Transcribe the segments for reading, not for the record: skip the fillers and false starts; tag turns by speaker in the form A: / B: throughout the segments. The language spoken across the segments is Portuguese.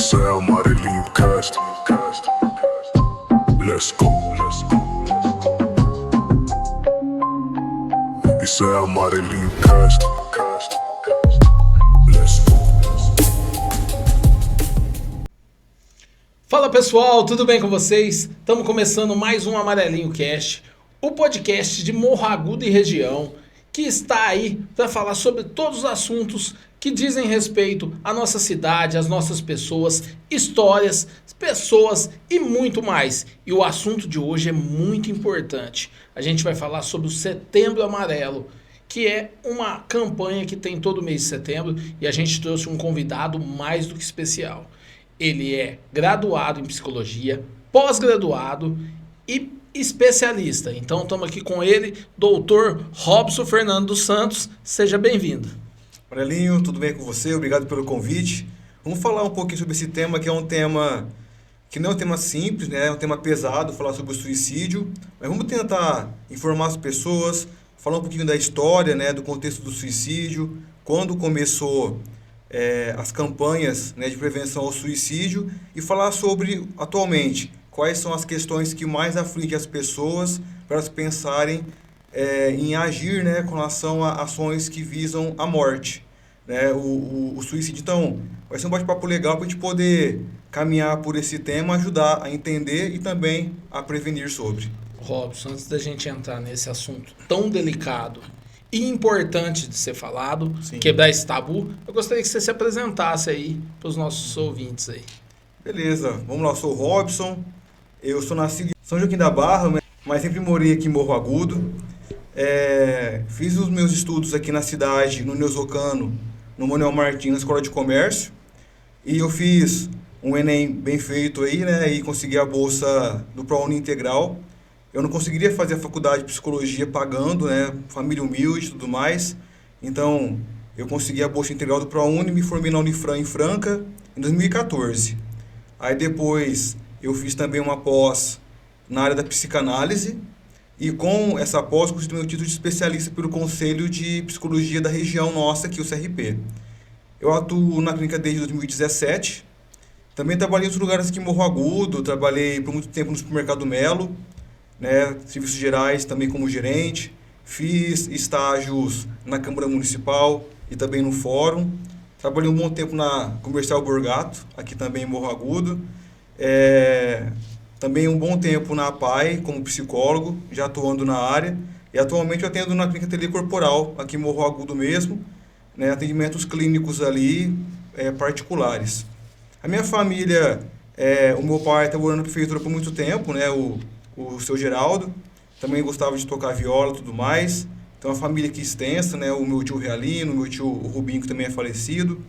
A: Isso é Amarelinho Cast. Let's go. Isso é Amarelinho Cast. Let's go.
B: Fala pessoal, tudo bem com vocês? Estamos começando mais um Amarelinho Cast, o podcast de Morro Agudo e região, que está aí para falar sobre todos os assuntos que dizem respeito à nossa cidade, às nossas pessoas, histórias, pessoas e muito mais. E o assunto de hoje é muito importante. A gente vai falar sobre o Setembro Amarelo, que é uma campanha que tem todo mês de setembro, e a gente trouxe um convidado mais do que especial. Ele é graduado em psicologia, pós-graduado e especialista. Então estamos aqui com ele, doutor Robson Fernando dos Santos. Seja bem-vindo.
C: Amarelinho, tudo bem com você? Obrigado pelo convite. Vamos falar um pouquinho sobre esse tema, que é um tema que não é um tema simples, né? É um tema pesado, falar sobre o suicídio. Mas vamos tentar informar as pessoas, falar um pouquinho da história, né? Do contexto do suicídio, quando começou as campanhas, né, de prevenção ao suicídio, e falar sobre, atualmente, quais são as questões que mais afligem as pessoas para elas pensarem em agir, né, com relação a ações que visam a morte, né, o suicídio. Então, vai ser um bate-papo legal para a gente poder caminhar por esse tema, ajudar a entender e também a prevenir sobre.
B: Robson, antes da gente entrar nesse assunto tão delicado e importante de ser falado,
C: Sim.
B: Quebrar esse tabu, eu gostaria que você se apresentasse aí para os nossos ouvintes aí.
C: Beleza, vamos lá, eu sou o Robson, eu sou nascido em São Joaquim da Barra, mas sempre morei aqui em Morro Agudo. Fiz os meus estudos aqui na cidade, no Neusocano, no Manuel Martins, na Escola de Comércio, e eu fiz um Enem bem feito aí, né, e consegui a bolsa do ProUni Integral. Eu não conseguiria fazer a faculdade de psicologia pagando, né, família humilde e tudo mais, então eu consegui a bolsa integral do ProUni, me formei na Unifran em Franca em 2014. Aí depois eu fiz também uma pós na área da psicanálise, e com essa pós consegui meu título de especialista pelo Conselho de Psicologia da região nossa, aqui o CRP. Eu atuo na clínica desde 2017, também trabalhei em outros lugares aqui em Morro Agudo, trabalhei por muito tempo no Supermercado Melo, né, serviços gerais também como gerente, fiz estágios na Câmara Municipal e também no Fórum, trabalhei um bom tempo na Comercial Borgato, aqui também em Morro Agudo, também um bom tempo na APAI como psicólogo, já atuando na área, e atualmente eu atendo na clínica Telecorporal, aqui em Morro Agudo mesmo, né, atendimentos clínicos ali particulares. A minha família, o meu pai trabalhou na prefeitura por muito tempo, né, o seu Geraldo, também gostava de tocar viola e tudo mais. Então, a família aqui extensa, né? O meu tio Realino, o meu tio Rubinho, que também é falecido.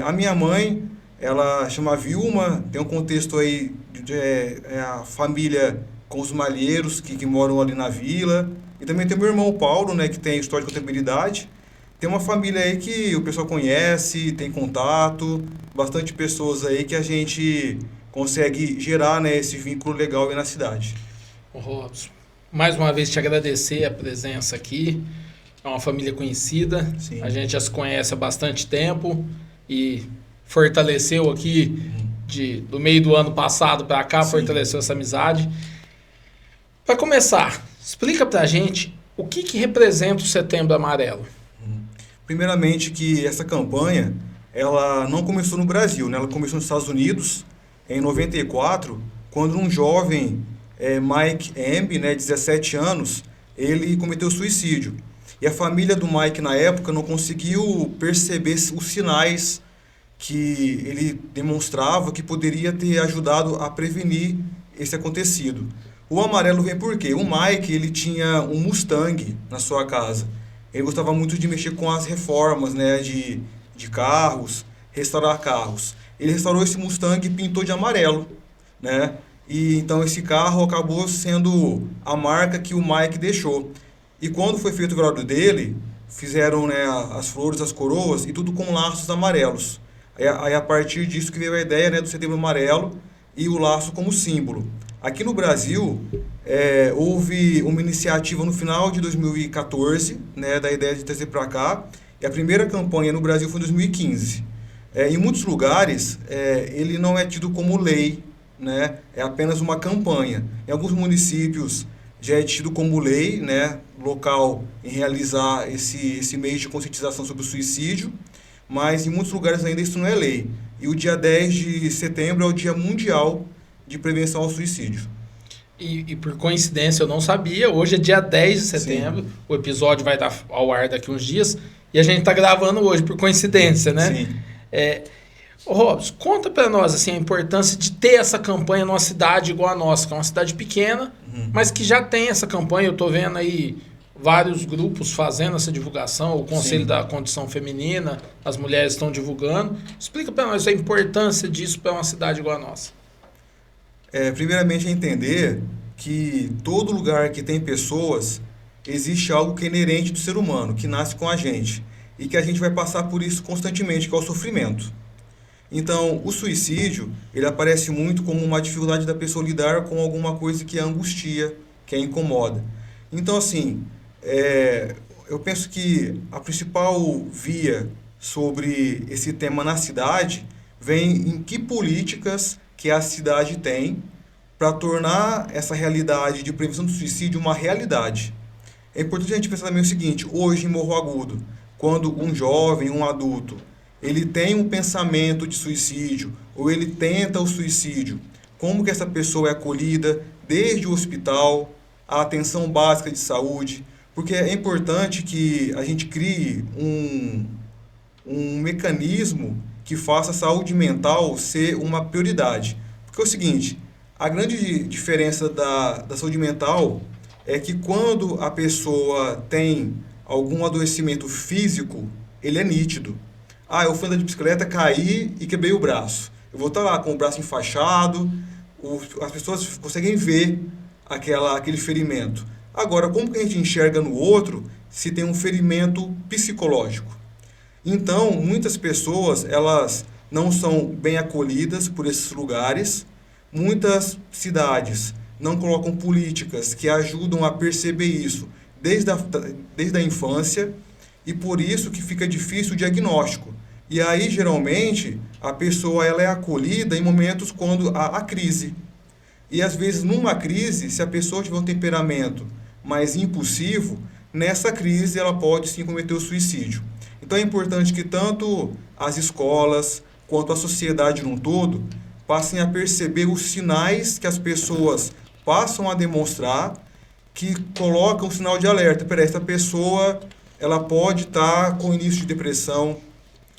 C: A minha mãe, ela chama Vilma, tem um contexto aí, a família com os malheiros que moram ali na vila. E também tem meu irmão Paulo, né? Que tem história de contabilidade. Tem uma família aí que o pessoal conhece, tem contato, bastante pessoas aí que a gente consegue gerar, né, esse vínculo legal aí na cidade.
B: Ô Robson, mais uma vez te agradecer a presença aqui. É uma família conhecida.
C: Sim.
B: A gente já se conhece há bastante tempo e fortaleceu aqui do meio do ano passado para cá,
C: Sim.
B: Fortaleceu essa amizade. Para começar, explica pra gente o que representa o Setembro Amarelo.
C: Primeiramente que essa campanha, ela não começou no Brasil, né? Ela começou nos Estados Unidos em 94, quando um jovem, Mike Emby, né, 17 anos, ele cometeu suicídio. E a família do Mike, na época, não conseguiu perceber os sinais que ele demonstrava que poderia ter ajudado a prevenir esse acontecido. O amarelo vem por quê? O Mike, ele tinha um Mustang na sua casa. Ele gostava muito de mexer com as reformas, né, de carros, restaurar carros. Ele restaurou esse Mustang e pintou de amarelo, né? E então esse carro acabou sendo a marca que o Mike deixou. E quando foi feito o velório dele, fizeram, né, as flores, as coroas e tudo com laços amarelos. Aí a partir disso que veio a ideia, né, do Setembro Amarelo e o laço como símbolo. Aqui no Brasil, houve uma iniciativa no final de 2014, né, da ideia de trazer para cá. E a primeira campanha no Brasil foi em 2015. Em muitos lugares, ele não é tido como lei, né? É apenas uma campanha. Em alguns municípios já é tido como lei, né, local em realizar esse mês de conscientização sobre o suicídio, mas em muitos lugares ainda isso não é lei. E o dia 10 de setembro é o Dia Mundial de Prevenção ao Suicídio.
B: E por coincidência eu não sabia, hoje é dia 10 de setembro, o episódio vai dar ao ar daqui uns dias, e a gente está gravando hoje por coincidência, né?
C: Sim.
B: Ô Robson, conta para nós assim, a importância de ter essa campanha numa cidade igual a nossa, que é uma cidade pequena, mas que já tem essa campanha. Eu estou vendo aí vários grupos fazendo essa divulgação, o Conselho da Condição Feminina, as mulheres estão divulgando. Explica para nós a importância disso para uma cidade igual a nossa.
C: Primeiramente, entender que todo lugar que tem pessoas, existe algo que é inerente do ser humano, que nasce com a gente, e que a gente vai passar por isso constantemente, que é o sofrimento. Então, o suicídio, ele aparece muito como uma dificuldade da pessoa lidar com alguma coisa que a angustia, que a incomoda. Então, assim, eu penso que a principal via sobre esse tema na cidade vem em que políticas que a cidade tem para tornar essa realidade de prevenção do suicídio uma realidade. É importante a gente pensar também o seguinte: hoje em Morro Agudo, quando um jovem, um adulto, ele tem um pensamento de suicídio ou ele tenta o suicídio, como que essa pessoa é acolhida desde o hospital, a atenção básica de saúde, porque é importante que a gente crie um mecanismo que faça a saúde mental ser uma prioridade. Porque é o seguinte, a grande diferença da saúde mental é que quando a pessoa tem algum adoecimento físico, ele é nítido. Eu fui andar de bicicleta, caí e quebrei o braço. Eu vou estar lá com o braço enfaixado, as pessoas conseguem ver aquele ferimento. Agora, como que a gente enxerga no outro se tem um ferimento psicológico? Então, muitas pessoas, elas não são bem acolhidas por esses lugares. Muitas cidades não colocam políticas que ajudam a perceber isso desde a infância, e por isso que fica difícil o diagnóstico. E aí, geralmente, a pessoa ela é acolhida em momentos quando há a crise. E às vezes, numa crise, se a pessoa tiver um temperamento mais impulsivo, nessa crise ela pode sim cometer o suicídio. Então é importante que tanto as escolas quanto a sociedade num todo passem a perceber os sinais que as pessoas passam a demonstrar, que colocam um sinal de alerta. Peraí, essa pessoa ela pode estar com início de depressão,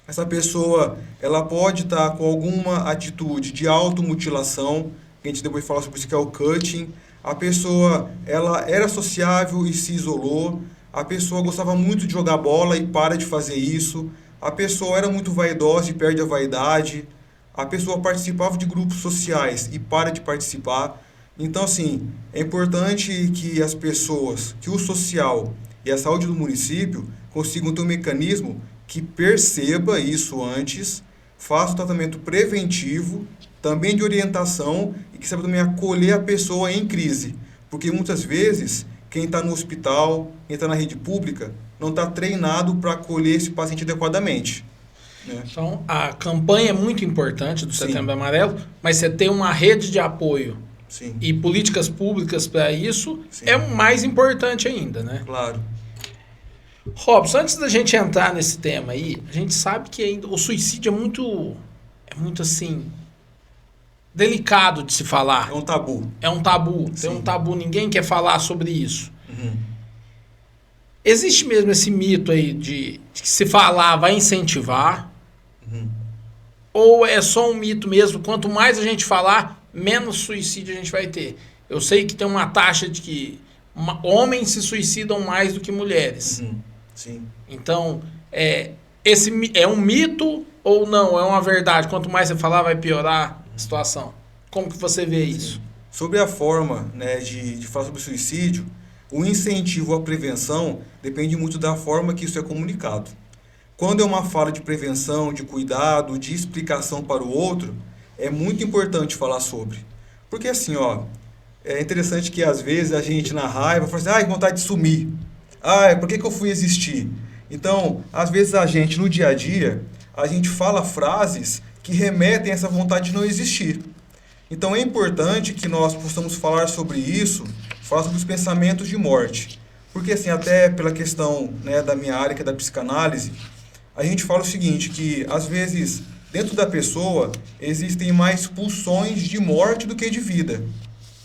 C: essa pessoa ela pode estar com alguma atitude de automutilação, que a gente depois fala sobre isso, que é o cutting. A pessoa ela era sociável e se isolou, a pessoa gostava muito de jogar bola e para de fazer isso, a pessoa era muito vaidosa e perde a vaidade, a pessoa participava de grupos sociais e para de participar. Então, assim, é importante que as pessoas, que o social e a saúde do município consigam ter um mecanismo que perceba isso antes, faça o tratamento preventivo, também de orientação, e que saiba também acolher a pessoa em crise. Porque muitas vezes, quem está no hospital, quem está na rede pública, não está treinado para acolher esse paciente adequadamente. Né?
B: Então, a campanha é muito importante do
C: Sim.
B: Setembro Amarelo, mas você ter uma rede de apoio
C: Sim.
B: e políticas públicas para isso
C: Sim.
B: é o mais importante ainda, né?
C: Claro.
B: Robson, antes da gente entrar nesse tema aí, a gente sabe que ainda o suicídio é muito assim, delicado de se falar.
C: É um tabu.
B: É um tabu, tem
C: Sim.
B: um tabu, ninguém quer falar sobre isso.
C: Uhum.
B: Existe mesmo esse mito aí de que se falar vai incentivar?
C: Uhum.
B: Ou é só um mito mesmo? Quanto mais a gente falar, menos suicídio a gente vai ter. Eu sei que tem uma taxa de que homens se suicidam mais do que mulheres.
C: Uhum. Sim.
B: Então, esse é um mito ou não? É uma verdade? Quanto mais você falar, vai piorar a situação. Como que você vê isso?
C: Sobre a forma, né, de falar sobre o suicídio, o incentivo à prevenção depende muito da forma que isso é comunicado. Quando é uma fala de prevenção, de cuidado, de explicação para o outro, é muito importante falar sobre. Porque assim, é interessante que às vezes a gente na raiva fala assim, vontade de sumir. Por que eu fui existir? Então, às vezes a gente no dia a dia, a gente fala frases que remetem a essa vontade de não existir. Então é importante que nós possamos falar sobre isso, falar sobre os pensamentos de morte. Porque assim, até pela questão, né, da minha área, que é da psicanálise, a gente fala o seguinte, que às vezes dentro da pessoa existem mais pulsões de morte do que de vida.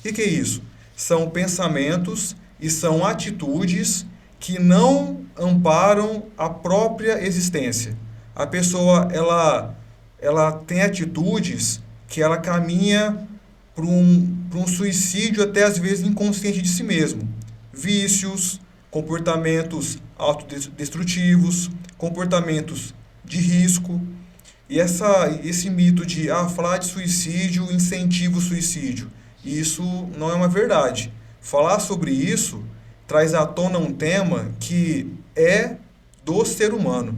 C: O que é isso? São pensamentos e são atitudes que não amparam a própria existência. A pessoa, ela tem atitudes que ela caminha para um suicídio até às vezes inconsciente de si mesmo. Vícios, comportamentos autodestrutivos, comportamentos de risco. E esse mito de falar de suicídio incentiva o suicídio, isso não é uma verdade. Falar sobre isso traz à tona um tema que é do ser humano,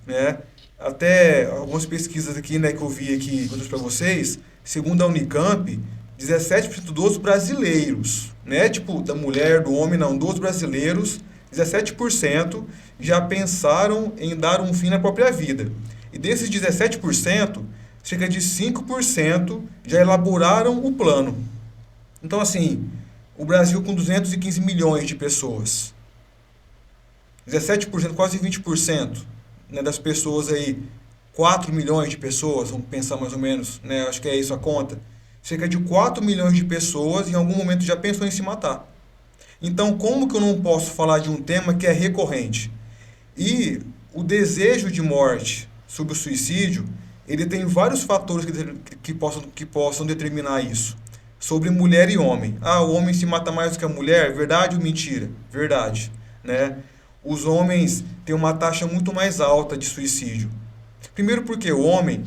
C: né? Até algumas pesquisas aqui, né, que eu vi aqui para vocês, segundo a Unicamp, 17% dos brasileiros, né, tipo da mulher, do homem, não, dos brasileiros, 17% já pensaram em dar um fim na própria vida. E desses 17%, cerca de 5% já elaboraram o plano. Então, assim, o Brasil com 215 milhões de pessoas, 17%, quase 20%, né, das pessoas aí, 4 milhões de pessoas, vamos pensar mais ou menos, né, acho que é isso a conta, cerca de 4 milhões de pessoas em algum momento já pensou em se matar. Então, como que eu não posso falar de um tema que é recorrente? E o desejo de morte sobre o suicídio, ele tem vários fatores que possam determinar isso. Sobre mulher e homem. O homem se mata mais do que a mulher? Verdade ou mentira? Verdade, né? Os homens têm uma taxa muito mais alta de suicídio. Primeiro porque o homem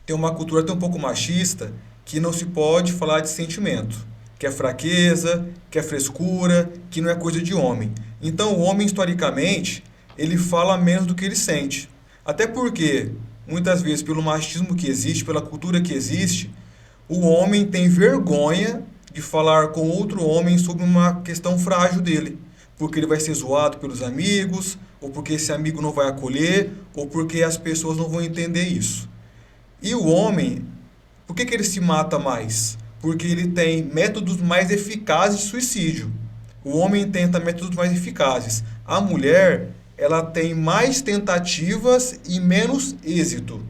C: tem uma cultura até um pouco machista que não se pode falar de sentimento, que é fraqueza, que é frescura, que não é coisa de homem. Então o homem, historicamente, ele fala menos do que ele sente. Até porque, muitas vezes, pelo machismo que existe, pela cultura que existe, o homem tem vergonha de falar com outro homem sobre uma questão frágil dele. Porque ele vai ser zoado pelos amigos, ou porque esse amigo não vai acolher, ou porque as pessoas não vão entender isso. E o homem, por que ele se mata mais? Porque ele tem métodos mais eficazes de suicídio. O homem tenta métodos mais eficazes. A mulher, ela tem mais tentativas e menos êxito.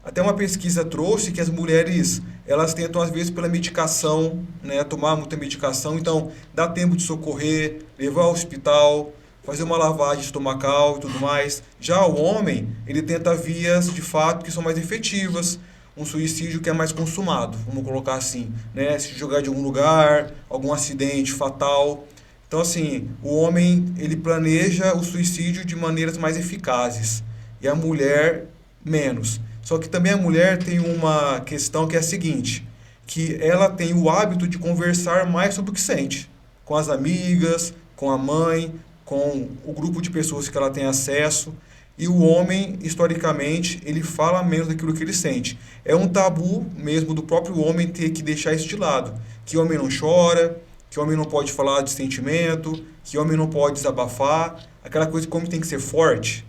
C: Até uma pesquisa trouxe que as mulheres, elas tentam às vezes pela medicação, né, tomar muita medicação, então dá tempo de socorrer, levar ao hospital, fazer uma lavagem estomacal e tudo mais. Já o homem, ele tenta vias de fato que são mais efetivas, um suicídio que é mais consumado, vamos colocar assim, né, se jogar de algum lugar, algum acidente fatal. Então assim, o homem, ele planeja o suicídio de maneiras mais eficazes e a mulher menos. Só que também a mulher tem uma questão que é a seguinte, que ela tem o hábito de conversar mais sobre o que sente, com as amigas, com a mãe, com o grupo de pessoas que ela tem acesso, e o homem, historicamente, ele fala menos daquilo que ele sente. É um tabu mesmo do próprio homem ter que deixar isso de lado, que o homem não chora, que o homem não pode falar de sentimento, que o homem não pode desabafar, aquela coisa que o homem tem que ser forte.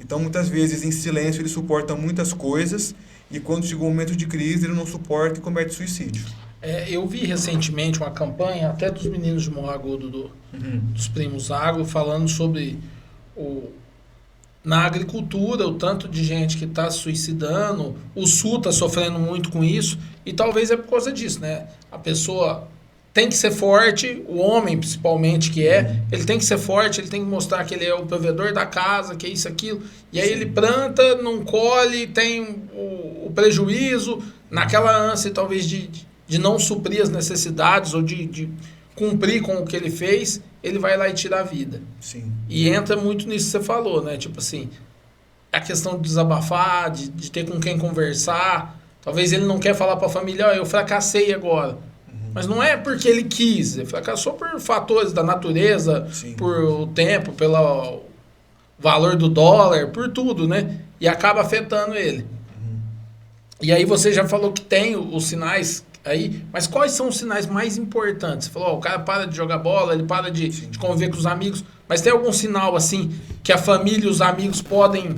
C: Então, muitas vezes, em silêncio, ele suporta muitas coisas e quando chega um momento de crise, ele não suporta e comete suicídio.
B: Eu vi recentemente uma campanha, até dos meninos de Morro Agudo, dos Primos Agro, falando sobre na agricultura, o tanto de gente que está se suicidando, o Sul está sofrendo muito com isso, e talvez é por causa disso, né? A pessoa tem que ser forte, o homem principalmente ele tem que ser forte, ele tem que mostrar que ele é o provedor da casa, que é isso, aquilo, e aí ele planta, não colhe, tem o prejuízo, naquela ânsia talvez de não suprir as necessidades ou de cumprir com o que ele fez, ele vai lá e tira a vida.
C: Sim.
B: E entra muito nisso que você falou, né? Tipo assim, a questão de desabafar, de ter com quem conversar, talvez ele não quer falar para a família, eu fracassei agora. Mas não é porque ele quis, ele fracassou por fatores da natureza,
C: Sim.
B: por o tempo, pelo valor do dólar, por tudo, né? E acaba afetando ele. E aí você já falou que tem os sinais aí, mas quais são os sinais mais importantes? Você falou, o cara para de jogar bola, ele para de conviver com os amigos, mas tem algum sinal assim que a família e os amigos podem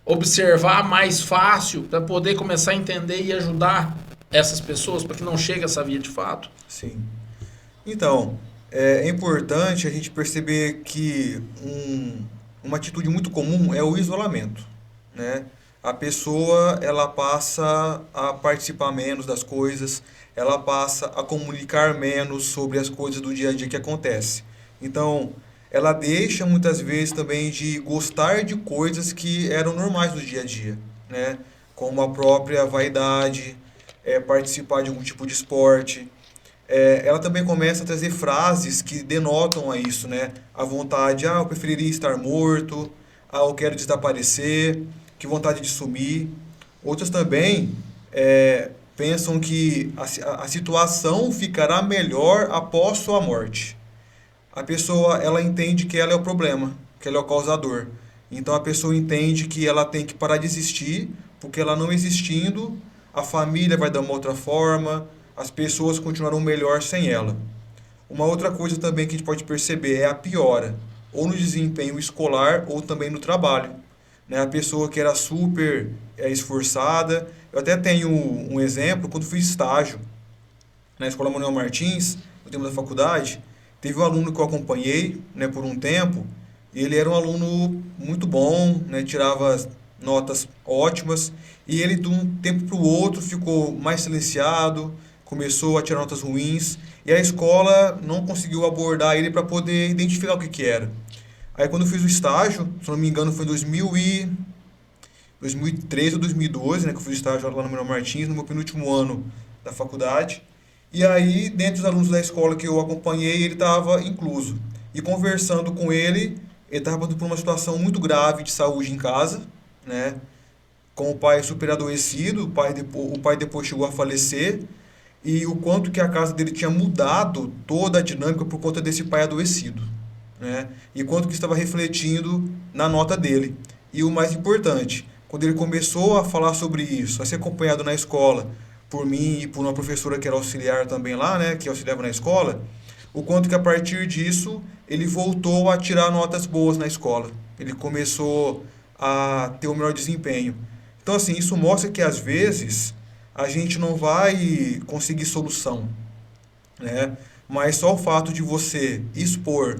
B: observar mais fácil para poder começar a entender e ajudar essas pessoas para que não chegue a essa via de fato?
C: Sim. Então, é importante a gente perceber que uma atitude muito comum é o isolamento, né? A pessoa, ela passa a participar menos das coisas, ela passa a comunicar menos sobre as coisas do dia a dia que acontece. Então, ela deixa muitas vezes também de gostar de coisas que eram normais do dia a dia, né? Como a própria vaidade, participar de algum tipo de esporte. Ela também começa a trazer frases que denotam a isso, né? A vontade, eu preferiria estar morto, eu quero desaparecer, que vontade de sumir. Outras também pensam que a situação ficará melhor após sua morte. A pessoa, ela entende que ela é o problema, que ela é o causador. Então a pessoa entende que ela tem que parar de existir, porque ela não existindo, a família vai dar uma outra forma, as pessoas continuarão melhor sem ela. Uma outra coisa também que a gente pode perceber é a piora, ou no desempenho escolar ou também no trabalho. Né? A pessoa que era super esforçada. Eu até tenho um exemplo, quando fiz estágio na Escola Manuel Martins, no tempo da faculdade, teve um aluno que eu acompanhei, né, por um tempo, e ele era um aluno muito bom, né, tirava notas ótimas, e ele de um tempo para o outro ficou mais silenciado, começou a tirar notas ruins, e a escola não conseguiu abordar ele para poder identificar o que era. Aí quando eu fiz o estágio, se não me engano foi em 2013 ou 2012, né, que eu fiz o estágio lá no Manuel Martins, no meu penúltimo ano da faculdade. E aí, dentre os alunos da escola que eu acompanhei, ele estava incluso. E conversando com ele estava passando por uma situação muito grave de saúde em casa, né, com o pai super adoecido, o pai depois chegou a falecer, e o quanto que a casa dele tinha mudado toda a dinâmica por conta desse pai adoecido, né? E quanto que estava refletindo na nota dele. E o mais importante, quando ele começou a falar sobre isso, a ser acompanhado na escola por mim e por uma professora que era auxiliar também lá, né, que auxiliava na escola, o quanto que a partir disso ele voltou a tirar notas boas na escola. Ele começou a ter o melhor desempenho. Então, assim, isso mostra que às vezes a gente não vai conseguir solução, né? Mas só o fato de você expor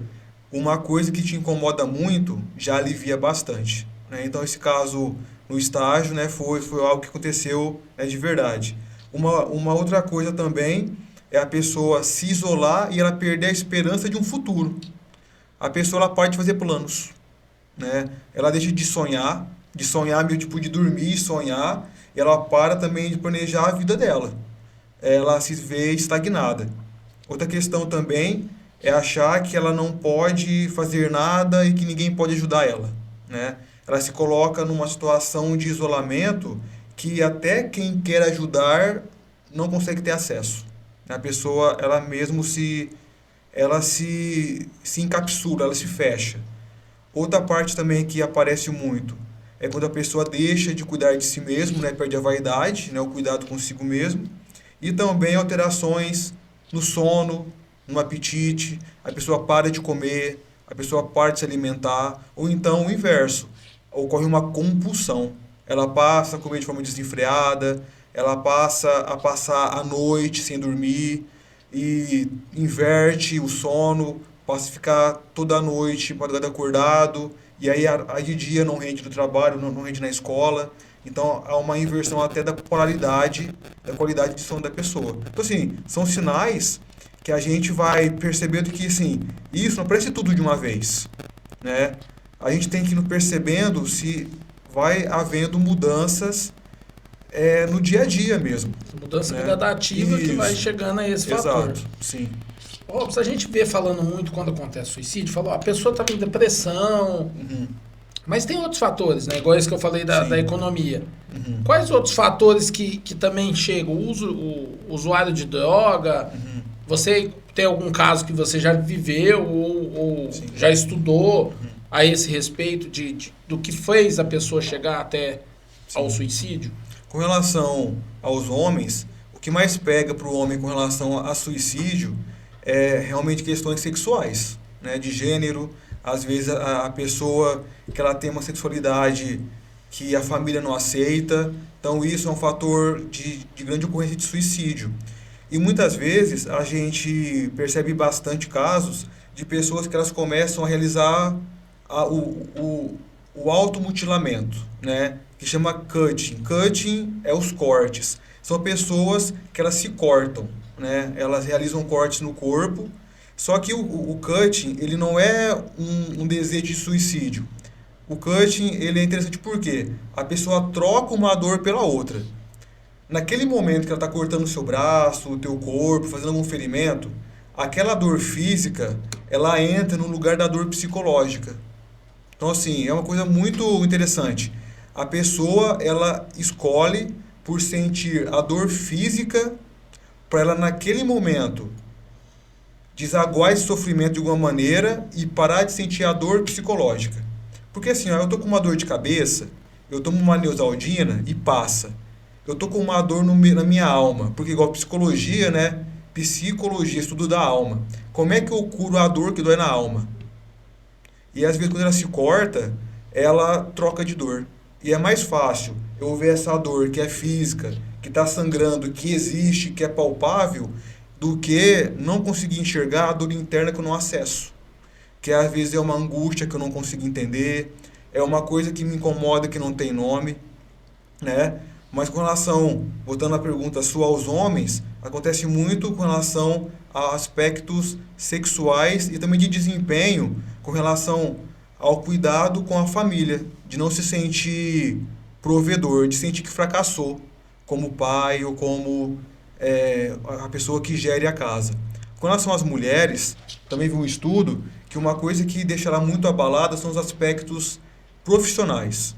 C: uma coisa que te incomoda muito já alivia bastante, né? Então, esse caso no estágio, né, foi algo que aconteceu, né, de verdade. Uma outra coisa também é a pessoa se isolar e ela perder a esperança de um futuro. A pessoa ela para de fazer planos, né? Ela deixa de sonhar meio tipo de dormir e sonhar, e ela para também de planejar a vida dela. Ela se vê estagnada. Outra questão também é achar que ela não pode fazer nada e que ninguém pode ajudar ela, né? Ela se coloca numa situação de isolamento que até quem quer ajudar não consegue ter acesso. A pessoa, ela mesmo se encapsula, ela se fecha. Outra parte também que aparece muito é quando a pessoa deixa de cuidar de si mesmo, né, perde a vaidade, né, o cuidado consigo mesmo, e também alterações no sono, no apetite, a pessoa para de comer, a pessoa para de se alimentar, ou então o inverso, ocorre uma compulsão. Ela passa a comer de forma desenfreada, ela passa a passar a noite sem dormir e inverte o sono, passa a ficar toda a noite, madrugada acordado, e aí de dia não rende no trabalho, não rende na escola. Então há uma inversão até da polaridade, da qualidade de sono da pessoa. Então assim, são sinais que a gente vai percebendo que assim, isso não aparece tudo de uma vez, né? A gente tem que ir percebendo se vai havendo mudanças no dia a dia mesmo.
B: Mudança
C: né?
B: gradativa que vai
C: Isso.
B: chegando a esse fator.
C: Exato, sim.
B: Se a gente vê falando muito quando acontece suicídio, falou, a pessoa estava em depressão, mas tem outros fatores, né? Igual esse que eu falei da economia. Quais outros fatores que também chegam? O usuário de droga? Você tem algum caso que você já viveu ou já estudou a esse respeito do que fez a pessoa chegar até ao suicídio?
C: Com relação aos homens, o que mais pega para o homem com relação a suicídio é realmente questões sexuais, né, de gênero. Às vezes a pessoa que ela tem uma sexualidade que a família não aceita. Então isso é um fator de grande ocorrência de suicídio. E muitas vezes a gente percebe bastante casos de pessoas que elas começam a realizar o automutilamento, né? Que chama cutting. Cutting é os cortes. São pessoas que elas se cortam, né? Elas realizam cortes no corpo. Só que o cutting, ele não é um desejo de suicídio. O cutting, ele é interessante porque a pessoa troca uma dor pela outra. Naquele momento que ela está cortando o seu braço, o teu corpo, fazendo algum ferimento, aquela dor física, ela entra no lugar da dor psicológica. Então, assim, é uma coisa muito interessante. A pessoa, ela escolhe por sentir a dor física para ela, naquele momento, desaguar esse sofrimento de alguma maneira e parar de sentir a dor psicológica. Porque assim, ó, eu tô com uma dor de cabeça, eu tomo uma Neosaldina e passa. Eu tô com uma dor na minha alma, porque igual psicologia, né? Psicologia, estudo da alma. Como é que eu curo a dor que dói na alma? E às vezes quando ela se corta, ela troca de dor. E é mais fácil eu ver essa dor que é física, que está sangrando, que existe, que é palpável, do que não conseguir enxergar a dor interna que eu não acesso. Que às vezes é uma angústia que eu não consigo entender, é uma coisa que me incomoda que não tem nome, né? Mas com relação, voltando à pergunta sua aos homens, acontece muito com relação a aspectos sexuais e também de desempenho com relação ao cuidado com a família, de não se sentir provedor, de sentir que fracassou como pai ou como a pessoa que gere a casa. Com relação às mulheres, também vi um estudo que uma coisa que deixa ela muito abalada são os aspectos profissionais.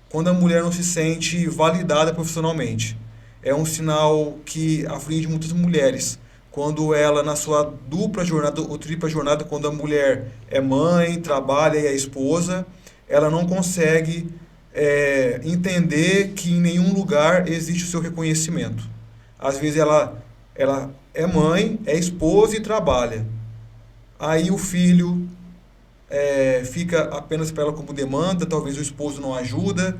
C: Quando a mulher não se sente validada profissionalmente. É um sinal que aflige muitas mulheres. Quando ela, na sua dupla jornada ou tripla jornada, quando a mulher é mãe, trabalha e é esposa, ela não consegue entender que em nenhum lugar existe o seu reconhecimento. Às vezes ela é mãe, é esposa e trabalha. Aí o filho fica apenas para ela como demanda, talvez o esposo não ajuda,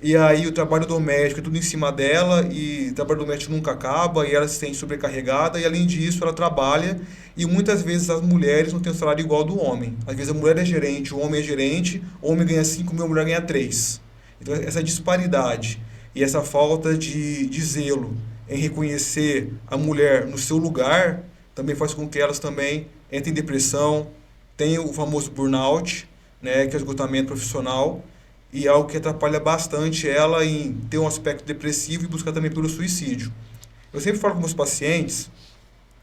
C: e aí o trabalho doméstico é tudo em cima dela, e o trabalho doméstico nunca acaba, e ela se sente sobrecarregada, e além disso ela trabalha, e muitas vezes as mulheres não têm o salário igual ao do homem. Às vezes a mulher é gerente, o homem é gerente, o homem ganha 5 mil, a mulher ganha 3. Então essa disparidade e essa falta de zelo em reconhecer a mulher no seu lugar também faz com que elas também entrem em depressão, tem o famoso burnout, né, que é o esgotamento profissional, e é algo que atrapalha bastante ela em ter um aspecto depressivo e buscar também pelo suicídio. Eu sempre falo com meus pacientes,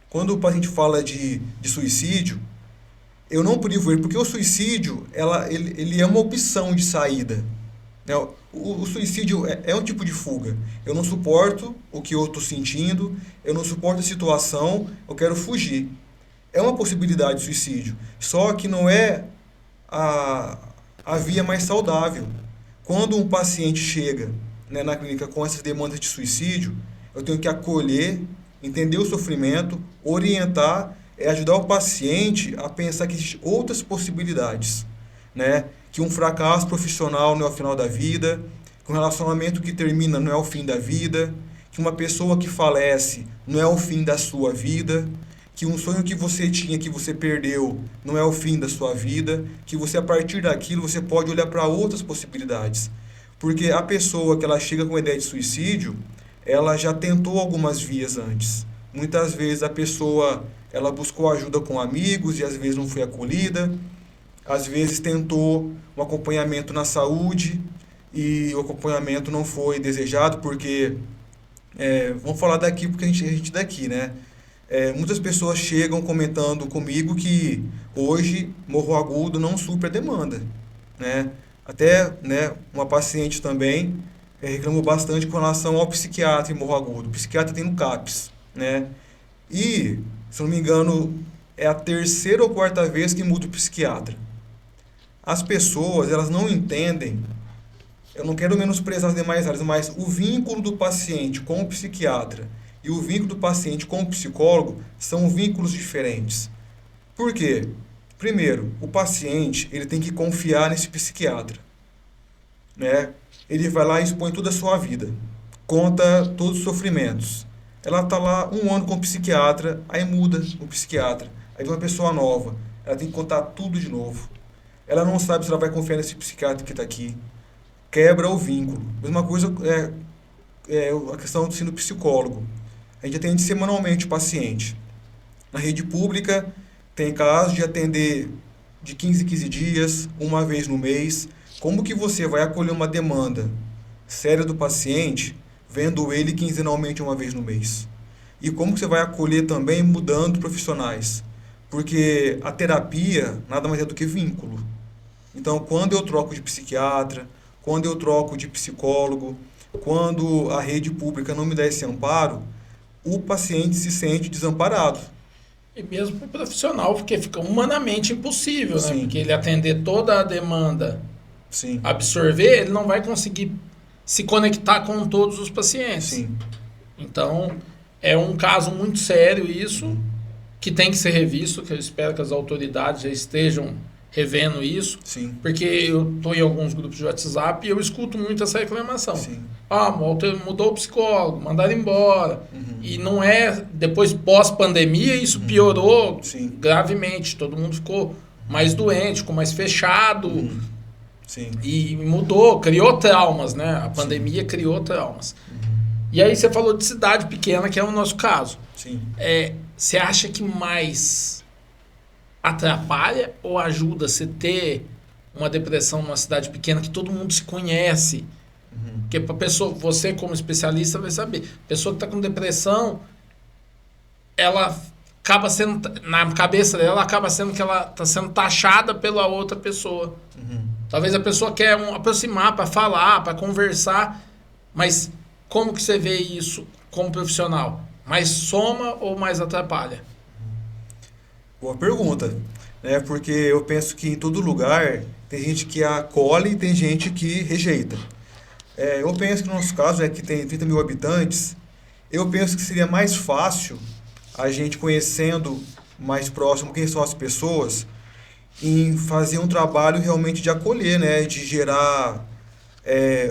C: quando o paciente fala de suicídio, eu não privo ele, porque o suicídio ele é uma opção de saída. Né? O suicídio é um tipo de fuga. Eu não suporto o que eu estou sentindo, eu não suporto a situação, eu quero fugir. É uma possibilidade de suicídio, só que não é a via mais saudável. Quando um paciente chega, né, na clínica com essas demandas de suicídio, eu tenho que acolher, entender o sofrimento, orientar, ajudar o paciente a pensar que existem outras possibilidades, né? Que um fracasso profissional não é o final da vida, que um relacionamento que termina não é o fim da vida, que uma pessoa que falece não é o fim da sua vida, que um sonho que você tinha, que você perdeu, não é o fim da sua vida, que você, a partir daquilo, você pode olhar para outras possibilidades. Porque a pessoa que ela chega com a ideia de suicídio, ela já tentou algumas vias antes. Muitas vezes a pessoa, ela buscou ajuda com amigos e às vezes não foi acolhida. Às vezes tentou um acompanhamento na saúde e o acompanhamento não foi desejado porque, vamos falar daqui porque a gente daqui, né? Muitas pessoas chegam comentando comigo que hoje Morro Agudo não supre a demanda, né? Até, né, uma paciente também reclamou bastante com relação ao psiquiatra em Morro Agudo. O psiquiatra tem no CAPS, né? E, se não me engano, é a 3ª ou 4ª vez que muda o psiquiatra. As pessoas, elas não entendem, eu não quero menosprezar as demais áreas, mas o vínculo do paciente com o psiquiatra e o vínculo do paciente com o psicólogo são vínculos diferentes. Por quê? Primeiro, o paciente ele tem que confiar nesse psiquiatra, né? ele vai lá e expõe toda a sua vida, conta todos os sofrimentos. Ela está lá 1 ano com o psiquiatra, aí muda o psiquiatra, aí vem uma pessoa nova, ela tem que contar tudo de novo. Ela não sabe se ela vai confiar nesse psiquiatra que está aqui, quebra o vínculo. Mesma coisa é a questão do sendo psicólogo. A gente atende semanalmente o paciente. Na rede pública, tem casos de atender de 15 em 15 dias, uma vez no mês. Como que você vai acolher uma demanda séria do paciente, vendo ele quinzenalmente uma vez no mês? E como que você vai acolher também mudando profissionais? Porque a terapia nada mais é do que vínculo. Então, quando eu troco de psiquiatra, quando eu troco de psicólogo, quando a rede pública não me dá esse amparo, o paciente se sente desamparado.
B: E mesmo para o profissional, porque fica humanamente impossível, né?
C: Sim.
B: Porque ele atender toda a demanda,
C: Sim.
B: absorver, ele não vai conseguir se conectar com todos os pacientes.
C: Sim.
B: Então, é um caso muito sério isso, que tem que ser revisto, que eu espero que as autoridades já estejam revendo isso,
C: Sim.
B: porque eu estou em alguns grupos de WhatsApp e eu escuto muito essa reclamação.
C: Sim.
B: Mudou o psicólogo, mandaram embora. E não é, depois pós-pandemia, isso piorou
C: Sim.
B: gravemente. Todo mundo ficou mais doente, ficou mais fechado.
C: Sim.
B: E mudou, criou traumas, né? A pandemia criou traumas. E aí você falou de cidade pequena, que é o nosso caso.
C: Sim.
B: Você acha que mais atrapalha ou ajuda você ter uma depressão numa cidade pequena que todo mundo se conhece? Porque para pessoa, você como especialista vai saber, a pessoa que está com depressão, ela acaba sendo, na cabeça dela, acaba sendo que ela está sendo taxada pela outra pessoa. Talvez a pessoa quer aproximar para falar, para conversar, mas como que você vê isso como profissional? Mais soma ou mais atrapalha?
C: Boa pergunta, né? Porque eu penso que em todo lugar tem gente que acolhe e tem gente que rejeita. Eu penso que no nosso caso, que tem 30 mil habitantes, eu penso que seria mais fácil a gente conhecendo mais próximo quem são as pessoas, em fazer um trabalho realmente de acolher, né? De gerar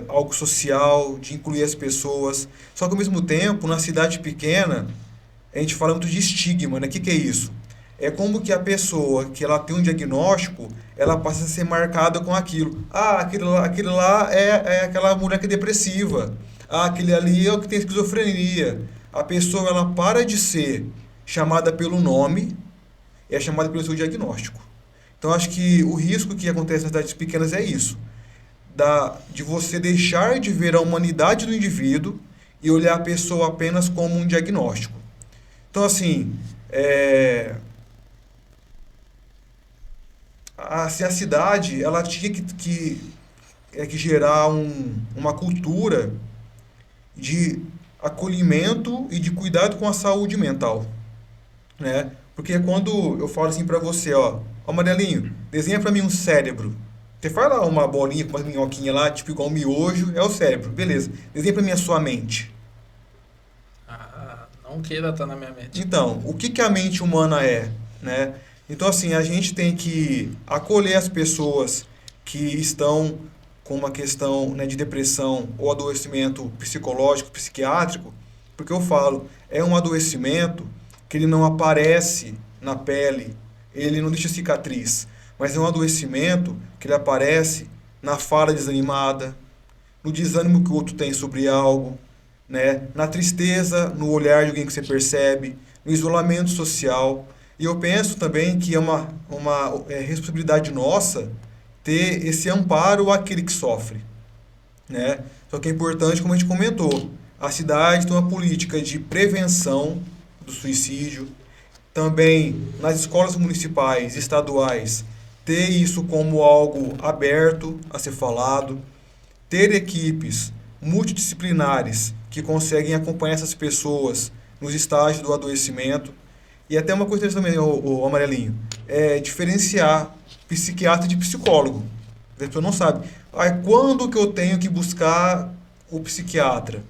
C: algo social, de incluir as pessoas. Só que ao mesmo tempo, na cidade pequena, a gente fala muito de estigma, né? O que é isso? É como que a pessoa que ela tem um diagnóstico, ela passa a ser marcada com aquilo. Aquele lá é aquela mulher que é depressiva. Aquele ali é o que tem esquizofrenia. A pessoa, ela para de ser chamada pelo nome e é chamada pelo seu diagnóstico. Então, acho que o risco que acontece nas cidades pequenas é isso. De você deixar de ver a humanidade do indivíduo e olhar a pessoa apenas como um diagnóstico. Então, assim, a cidade, ela tinha que gerar uma cultura de acolhimento e de cuidado com a saúde mental, né? Porque quando eu falo assim pra você, Amarelinho, desenha pra mim um cérebro. Você faz lá uma bolinha com uma minhoquinha lá, tipo igual um miojo, é o cérebro, beleza. Desenha pra mim a sua mente.
B: Não queira estar na minha mente.
C: Então, o que a mente humana é, né? Então, assim, a gente tem que acolher as pessoas que estão com uma questão, né, de depressão ou adoecimento psicológico, psiquiátrico, porque eu falo, é um adoecimento que ele não aparece na pele, ele não deixa cicatriz, mas é um adoecimento que ele aparece na fala desanimada, no desânimo que o outro tem sobre algo, né, na tristeza, no olhar de alguém que você percebe, no isolamento social. E eu penso também que é uma responsabilidade nossa ter esse amparo àquele que sofre, né? Só que é importante, como a gente comentou, a cidade tem uma política de prevenção do suicídio, também nas escolas municipais, estaduais, ter isso como algo aberto a ser falado, ter equipes multidisciplinares que conseguem acompanhar essas pessoas nos estágios do adoecimento. E até uma coisa também, o Amarelinho, diferenciar psiquiatra de psicólogo. A pessoa não sabe. Quando que eu tenho que buscar o psiquiatra?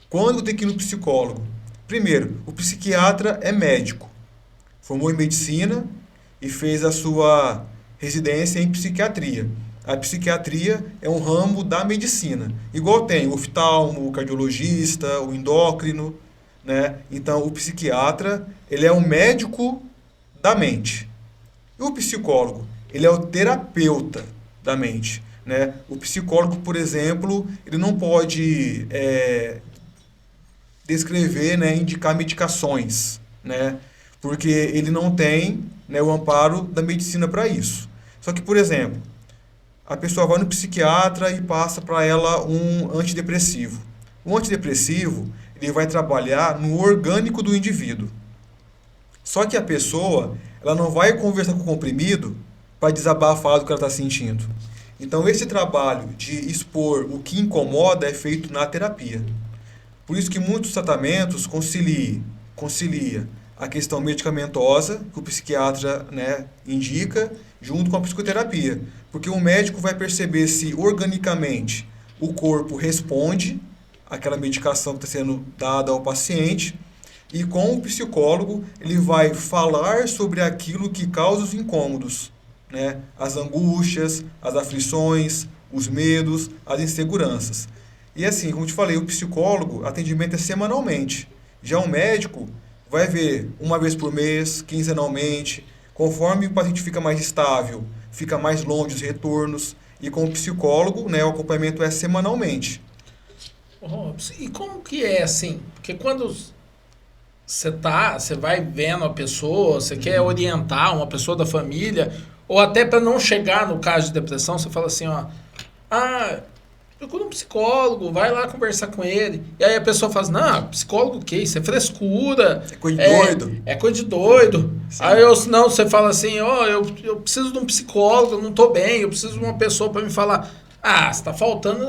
C: Quando eu tenho que ir no psicólogo? Primeiro, o psiquiatra é médico. Formou em medicina e fez a sua residência em psiquiatria. A psiquiatria é um ramo da medicina. Igual tem o oftalmo, o cardiologista, o endócrino, né? Então, o psiquiatra, ele é um médico da mente. E o psicólogo, ele é o terapeuta da mente, né? O psicólogo, por exemplo, ele não pode descrever, né, indicar medicações, né? Porque ele não tem, né, o amparo da medicina para isso. Só que, por exemplo, a pessoa vai no psiquiatra e passa para ela um antidepressivo. O antidepressivo, ele vai trabalhar no orgânico do indivíduo. Só que a pessoa, ela não vai conversar com o comprimido para desabafar do que ela está sentindo. Então, esse trabalho de expor o que incomoda é feito na terapia. Por isso que muitos tratamentos concilia a questão medicamentosa, que o psiquiatra, né, indica, junto com a psicoterapia. Porque o médico vai perceber se organicamente o corpo responde àquela medicação que está sendo dada ao paciente, e com o psicólogo ele vai falar sobre aquilo que causa os incômodos, né? As angústias, as aflições, os medos, as inseguranças. E assim, como eu te falei, o psicólogo, atendimento é semanalmente. Já o médico vai ver uma vez por mês, quinzenalmente, conforme o paciente fica mais estável, fica mais longe os retornos, e com o psicólogo, né, o acompanhamento é semanalmente.
B: Robson, e como que é assim? Porque quando você vai vendo a pessoa, você quer orientar uma pessoa da família, ou até para não chegar no caso de depressão, você fala assim, ó, procura um psicólogo, vai lá conversar com ele. E aí a pessoa fala, não, psicólogo o quê? Isso é frescura.
C: É coisa de doido.
B: É coisa de doido.
C: Sim.
B: Aí não, você fala assim, eu preciso de um psicólogo, eu não tô bem, eu preciso de uma pessoa para me falar, você tá faltando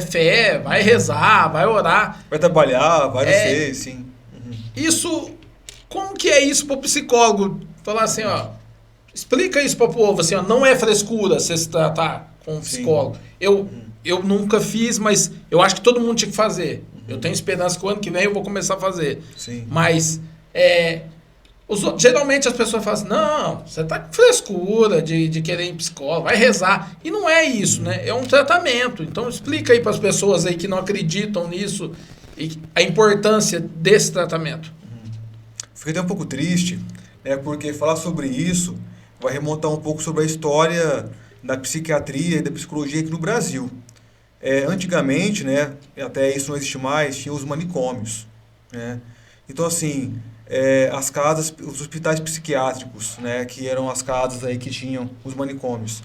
B: fé, vai rezar, vai orar.
C: Vai trabalhar, vai não sei, sim.
B: Isso, como que é isso pro psicólogo? Falar assim, explica isso pro povo, assim, não é frescura você se tratar com um psicólogo. Eu nunca fiz, mas eu acho que todo mundo tinha que fazer. Eu tenho esperança que o ano que vem eu vou começar a fazer.
C: Sim.
B: Mas, geralmente as pessoas falam assim, não, você tá com frescura de querer ir em psicólogo, vai rezar. E não é isso, né? É um tratamento. Então explica aí para as pessoas aí que não acreditam nisso e a importância desse tratamento.
C: Fiquei até um pouco triste, né, porque falar sobre isso vai remontar um pouco sobre a história da psiquiatria e da psicologia aqui no Brasil. Antigamente, né, até isso não existe mais, tinha os manicômios, né? Então, assim, as casas, os hospitais psiquiátricos, né, que eram as casas aí que tinham os manicômios.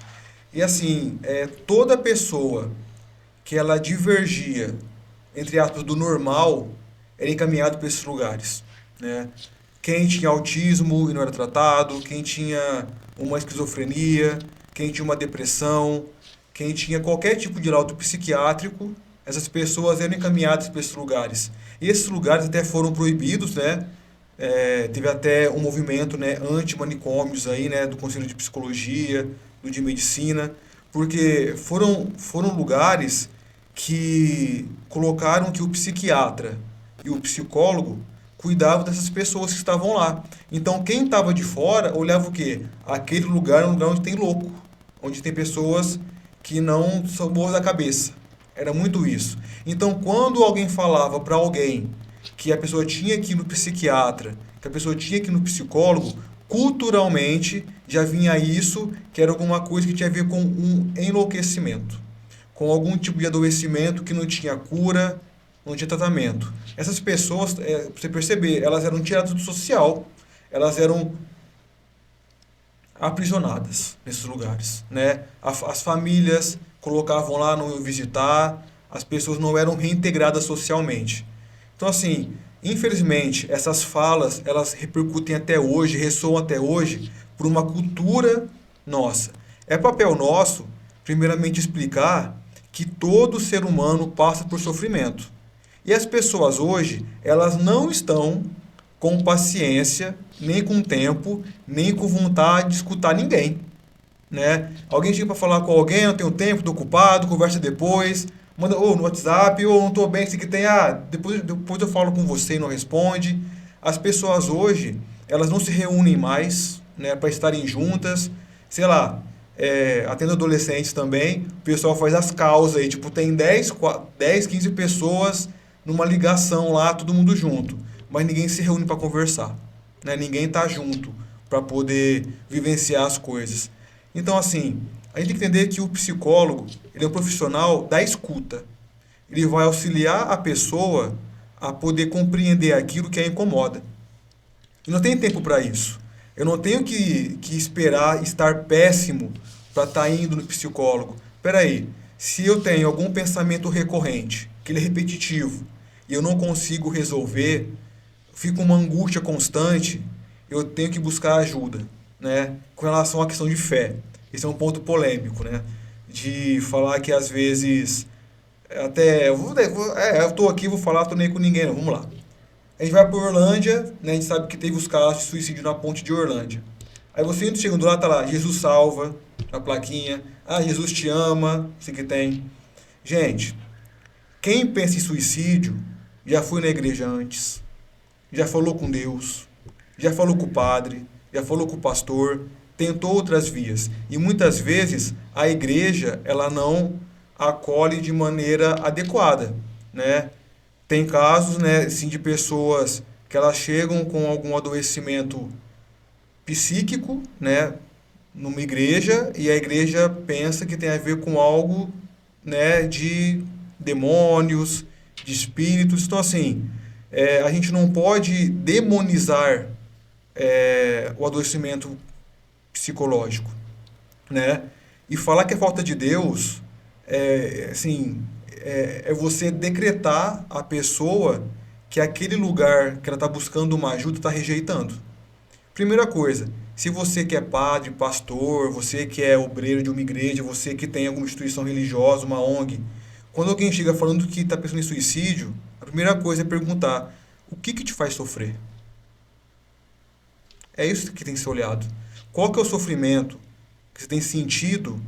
C: E, assim, toda pessoa que ela divergia, entre aspas, do normal, era encaminhado para esses lugares, né? Quem tinha autismo e não era tratado, quem tinha uma esquizofrenia, quem tinha uma depressão, quem tinha qualquer tipo de laudo psiquiátrico, essas pessoas eram encaminhadas para esses lugares. E esses lugares até foram proibidos, né? Teve até um movimento, né, anti-manicômios aí, né, do Conselho de Psicologia, do de Medicina, porque foram lugares que colocaram que o psiquiatra e o psicólogo cuidavam dessas pessoas que estavam lá. Então, quem estava de fora olhava o quê? Aquele lugar é um lugar onde tem louco, onde tem pessoas que não são boas da cabeça. Era muito isso. Então, quando alguém falava para alguém que a pessoa tinha que ir no psiquiatra, que a pessoa tinha que ir no psicólogo, culturalmente já vinha isso, que era alguma coisa que tinha a ver com um enlouquecimento, com algum tipo de adoecimento que não tinha cura, não tinha tratamento. Essas pessoas, pra você perceber, elas eram tiradas do social, elas eram aprisionadas nesses lugares, né? As famílias colocavam lá, não iam visitar, as pessoas não eram reintegradas socialmente. Então, assim, infelizmente, essas falas, elas repercutem até hoje, ressoam até hoje, por uma cultura nossa. É papel nosso, primeiramente, explicar que todo ser humano passa por sofrimento. E as pessoas hoje, elas não estão com paciência, nem com tempo, nem com vontade de escutar ninguém, né? Alguém chega para falar com alguém, não tenho tempo, estou ocupado, conversa depois, manda no WhatsApp, não estou bem, se que tem, depois eu falo com você e não responde. As pessoas hoje, elas não se reúnem mais, né, para estarem juntas, sei lá, atendo adolescentes também, o pessoal faz as causas aí, tipo, tem 10, 15 pessoas numa ligação lá, todo mundo junto, mas ninguém se reúne para conversar, né? Ninguém tá junto para poder vivenciar as coisas. Então, assim, a gente tem que entender que o psicólogo, ele é um profissional da escuta. Ele vai auxiliar a pessoa a poder compreender aquilo que a incomoda. E não tem tempo para isso. Eu não tenho que esperar estar péssimo para estar indo no psicólogo. Espera aí, se eu tenho algum pensamento recorrente, que ele é repetitivo, e eu não consigo resolver, fica uma angústia constante, eu tenho que buscar ajuda, né? Com relação à questão de fé. Esse é um ponto polêmico, né? De falar que às vezes... eu tô aqui, vou falar, tô nem com ninguém, não. Vamos lá. A gente vai para Orlândia, né? A gente sabe que teve os casos de suicídio na ponte de Orlândia. Aí você entra chegando lá, tá lá, Jesus salva, a plaquinha. Ah, Jesus te ama, isso que tem. Gente, quem pensa em suicídio já foi na igreja antes, já falou com Deus, já falou com o padre, já falou com o pastor, tentou outras vias. E muitas vezes a igreja, ela não acolhe de maneira adequada, né? Tem casos, né, assim, de pessoas que elas chegam com algum adoecimento psíquico, né, numa igreja, e a igreja pensa que tem a ver com algo, né, de demônios, de espíritos. Então, assim, a gente não pode demonizar o adoecimento psicológico, né? E falar que é falta de Deus, assim, é você decretar a pessoa que aquele lugar que ela está buscando uma ajuda está rejeitando. Primeira coisa, se você que é padre, pastor, você que é obreiro de uma igreja, você que tem alguma instituição religiosa, uma ONG, quando alguém chega falando que está pensando em suicídio, a primeira coisa é perguntar: o que te faz sofrer? É isso que tem que ser olhado. Qual que é o sofrimento que você tem sentido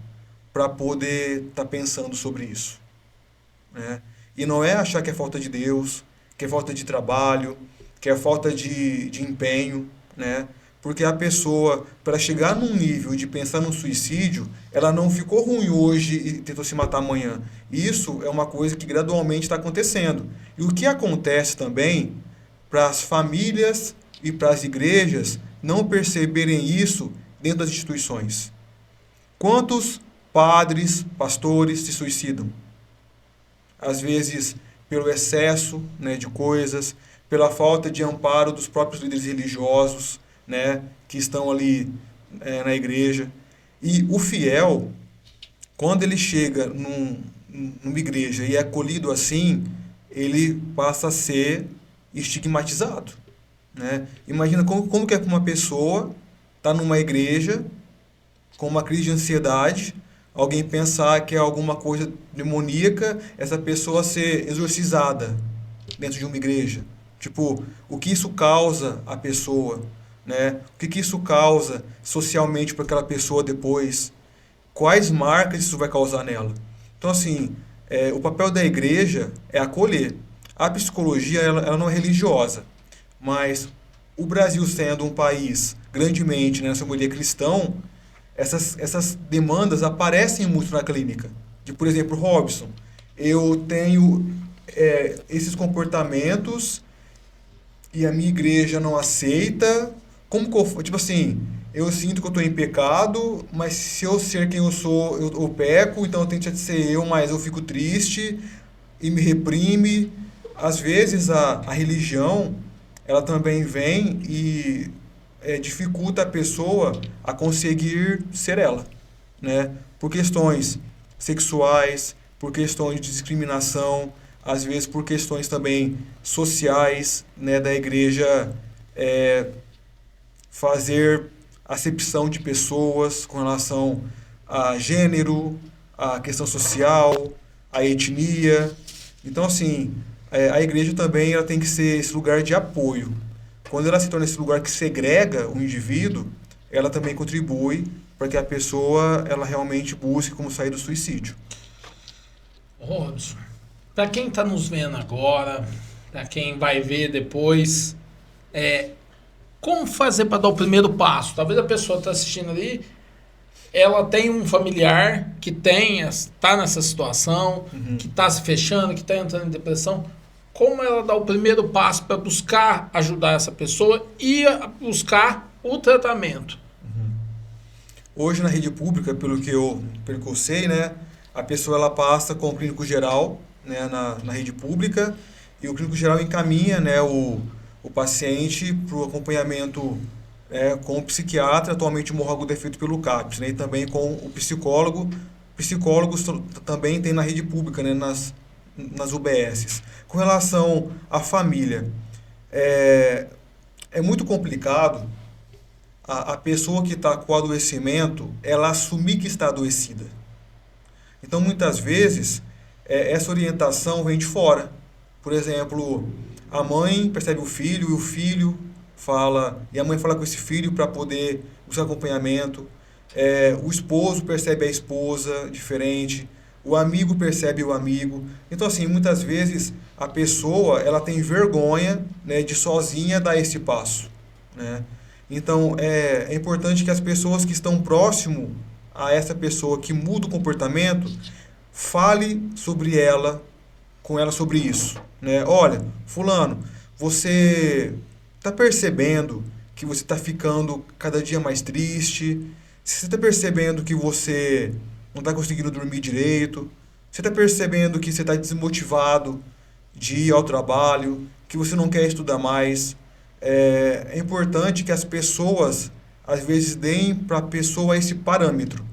C: para poder estar pensando sobre isso? Né? E não é achar que é falta de Deus, que é falta de trabalho, que é falta de empenho, né? Porque a pessoa, para chegar num nível de pensar no suicídio, ela não ficou ruim hoje e tentou se matar amanhã. Isso é uma coisa que gradualmente está acontecendo. E o que acontece também para as famílias e para as igrejas não perceberem isso dentro das instituições? Quantos padres, pastores se suicidam? Às vezes pelo excesso, né, de coisas, pela falta de amparo dos próprios líderes religiosos, né, que estão ali na igreja. E o fiel, quando ele chega numa igreja e é acolhido assim, ele passa a ser estigmatizado, né? Imagina como que é que uma pessoa está numa igreja com uma crise de ansiedade, alguém pensar que é alguma coisa demoníaca, essa pessoa ser exorcizada dentro de uma igreja. Tipo, o que isso causa à pessoa, né? O que isso causa socialmente para aquela pessoa depois? Quais marcas isso vai causar nela? Então, assim, o papel da igreja é acolher. A psicologia, ela não é religiosa, mas o Brasil sendo um país grandemente, né, na sua maioria cristão, essas demandas aparecem muito na clínica. De, por exemplo, Robson, eu tenho esses comportamentos e a minha igreja não aceita. Como que eu, tipo assim, eu sinto que eu estou em pecado, mas se eu ser quem eu sou, eu peco, então eu tento ser eu, mas eu fico triste e me reprime. Às vezes a religião, ela também vem e dificulta a pessoa a conseguir ser ela, né? Por questões sexuais, por questões de discriminação, às vezes por questões também sociais, né, da igreja fazer acepção de pessoas com relação a gênero, a questão social, a etnia. Então, assim, a igreja também ela tem que ser esse lugar de apoio. Quando ela se torna esse lugar que segrega o indivíduo, ela também contribui para que a pessoa ela realmente busque como sair do suicídio.
B: Robson, para quem está nos vendo agora, para quem vai ver depois, como fazer para dar o primeiro passo? Talvez a pessoa está assistindo ali, ela tem um familiar que está nessa situação, que está se fechando, que está entrando em depressão, como ela dá o primeiro passo para buscar ajudar essa pessoa e buscar o tratamento?
C: Hoje na rede pública, pelo que eu sei, né, a pessoa ela passa com o clínico geral, né, na rede pública, e o clínico geral encaminha, né, o paciente para o acompanhamento com o psiquiatra. Atualmente o Morro Agudo é feito pelo CAPS, né, e também com o psicólogo. Psicólogos também tem na rede pública, né, nas UBSs. Com relação à família, é muito complicado a pessoa que está com adoecimento, ela assumir que está adoecida. Então, muitas vezes, essa orientação vem de fora. Por exemplo, a mãe percebe o filho e o filho fala, e a mãe fala com esse filho para poder buscar acompanhamento. O esposo percebe a esposa diferente, o amigo percebe o amigo. Então, assim, muitas vezes a pessoa ela tem vergonha, né, de sozinha dar esse passo, né? Então, é importante que as pessoas que estão próximo a essa pessoa que muda o comportamento, fale sobre ela, com ela sobre isso, né? Olha, fulano, você está percebendo que você está ficando cada dia mais triste? Você está percebendo que você não está conseguindo dormir direito? Você está percebendo que você está desmotivado de ir ao trabalho, que você não quer estudar mais? É importante que as pessoas, às vezes, deem para a pessoa esse parâmetro.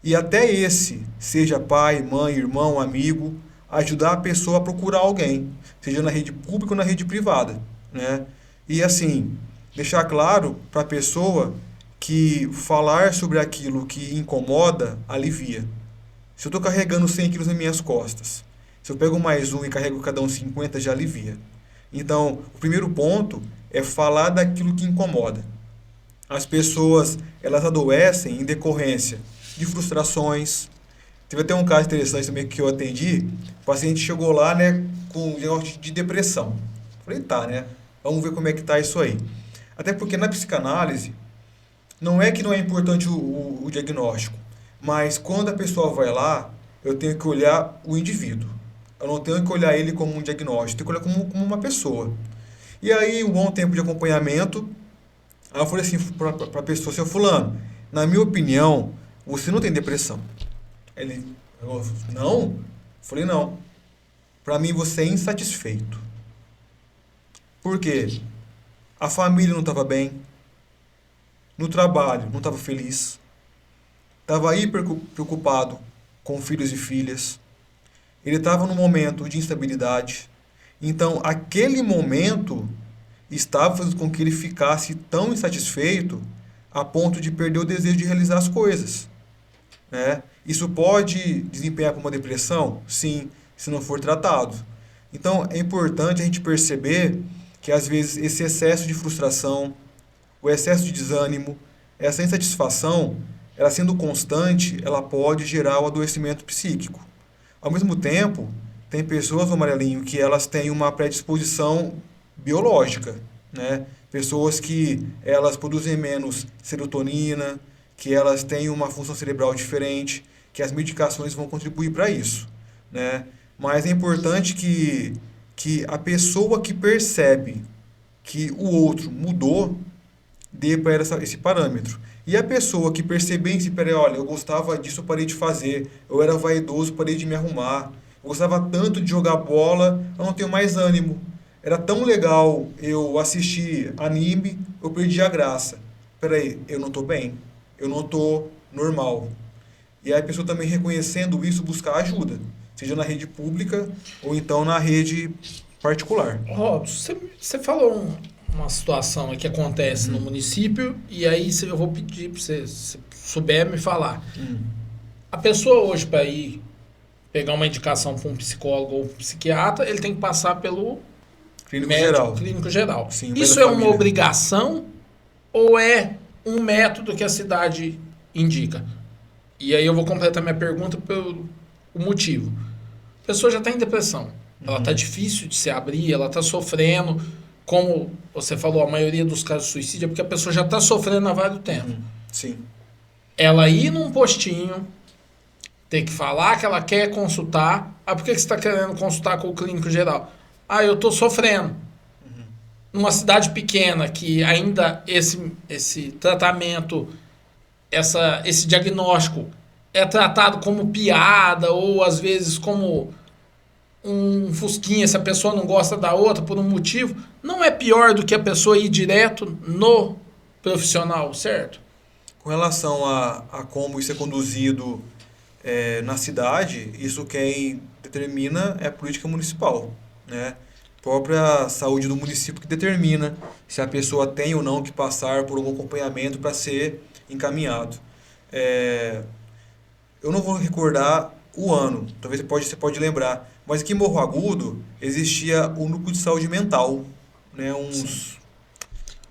C: E até esse, seja pai, mãe, irmão, amigo, ajudar a pessoa a procurar alguém, seja na rede pública ou na rede privada, né? E assim, deixar claro para a pessoa que falar sobre aquilo que incomoda alivia. Se eu estou carregando 100 quilos nas minhas costas, se eu pego mais um e carrego cada um 50, já alivia. Então, o primeiro ponto é falar daquilo que incomoda. As pessoas, elas adoecem em decorrência de frustrações. Teve até um caso interessante também que eu atendi. O paciente chegou lá, né, com um negócio de depressão. Falei, tá, né? Vamos ver como é que tá isso aí. Até porque na psicanálise, não é que não é importante o diagnóstico, mas quando a pessoa vai lá, eu tenho que olhar o indivíduo. Eu não tenho que olhar ele como um diagnóstico, tenho que olhar como uma pessoa. E aí, um bom tempo de acompanhamento, aí eu falei assim para a pessoa, seu fulano, na minha opinião, você não tem depressão. Ele, não? Eu falei, não. Para mim, você é insatisfeito. Por quê? A família não estava bem, no trabalho não estava feliz, estava hiper preocupado com filhos e filhas, ele estava num momento de instabilidade. Então, aquele momento estava fazendo com que ele ficasse tão insatisfeito a ponto de perder o desejo de realizar as coisas, né? Isso pode desempenhar como uma depressão? Sim, se não for tratado. Então, é importante a gente perceber que, às vezes, esse excesso de frustração, o excesso de desânimo, essa insatisfação, ela sendo constante, ela pode gerar o adoecimento psíquico. Ao mesmo tempo, tem pessoas, Amarelinho, que elas têm uma predisposição biológica, né? Pessoas que elas produzem menos serotonina, que elas têm uma função cerebral diferente, que as medicações vão contribuir para isso, né? Mas é importante que a pessoa que percebe que o outro mudou, dê para ela esse parâmetro. E a pessoa que perceber em si, peraí, olha, eu gostava disso, eu parei de fazer, eu era vaidoso, parei de me arrumar, eu gostava tanto de jogar bola, eu não tenho mais ânimo. Era tão legal eu assistir anime, eu perdi a graça. Peraí, eu não estou bem, eu não estou normal. E aí a pessoa também reconhecendo isso, buscar ajuda, seja na rede pública ou então na rede particular.
B: Robson, você falou uma situação que acontece no município, e aí eu vou pedir para você, se souber, me falar. A pessoa hoje, para ir pegar uma indicação para um psicólogo ou um psiquiatra, ele tem que passar pelo
C: Clínico
B: médico
C: geral.
B: clínico geral.
C: Sim,
B: isso é uma obrigação ou é um método que a cidade indica? E aí eu vou completar minha pergunta pelo motivo. A pessoa já está em depressão. Ela está difícil de se abrir, ela está sofrendo. Como você falou, a maioria dos casos de suicídio é porque a pessoa já está sofrendo há vários tempos.
C: Sim.
B: ela ir num postinho, ter que falar que ela quer consultar. Ah, por que você está querendo consultar com o clínico geral? Ah, eu estou sofrendo. Numa cidade pequena que ainda esse tratamento, esse diagnóstico é tratado como piada ou às vezes como um fusquinha, se a pessoa não gosta da outra por um motivo, não é pior do que a pessoa ir direto no profissional, certo?
C: Com relação a como isso é conduzido na cidade, isso quem determina é a política municipal, né? A própria saúde do município que determina se a pessoa tem ou não que passar por algum acompanhamento para ser encaminhado. Eu não vou recordar o ano, talvez você pode lembrar, mas aqui em Morro Agudo existia o núcleo de saúde mental, né?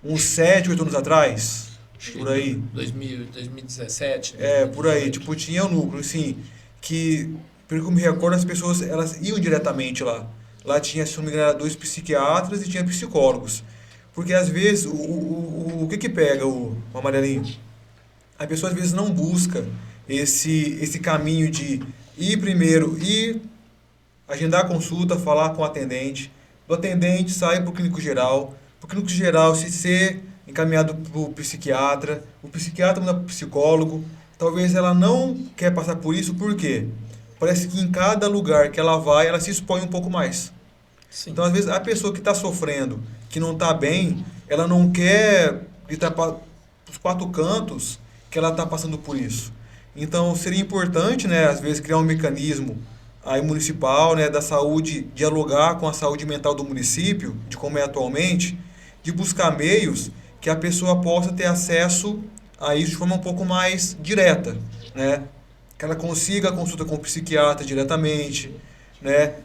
C: Uns 7, 8 anos atrás, por aí.
B: 2017. Né?
C: Por aí, tipo, tinha o núcleo, assim, que, pelo que eu me recordo, as pessoas, elas iam diretamente lá. Lá tinha, se não me engano, era 2 psiquiatras e tinha psicólogos. Porque, às vezes, o que pega o amarelinho? A pessoa, às vezes, não busca esse caminho de ir primeiro e agendar a consulta, falar com o atendente. Do atendente, sair para o clínico geral. Para o clínico geral, se ser encaminhado para o psiquiatra manda para o psicólogo. Talvez ela não quer passar por isso, por quê? Parece que em cada lugar que ela vai, ela se expõe um pouco mais.
B: Sim.
C: Então, às vezes, a pessoa que está sofrendo, que não está bem, ela não quer gritar para os 4 cantos que ela está passando por isso. Então, seria importante, né, às vezes, criar um mecanismo aí municipal, né, da saúde, dialogar com a saúde mental do município, de como é atualmente, de buscar meios que a pessoa possa ter acesso a isso de forma um pouco mais direta, né? Que ela consiga a consulta com o psiquiatra diretamente, né?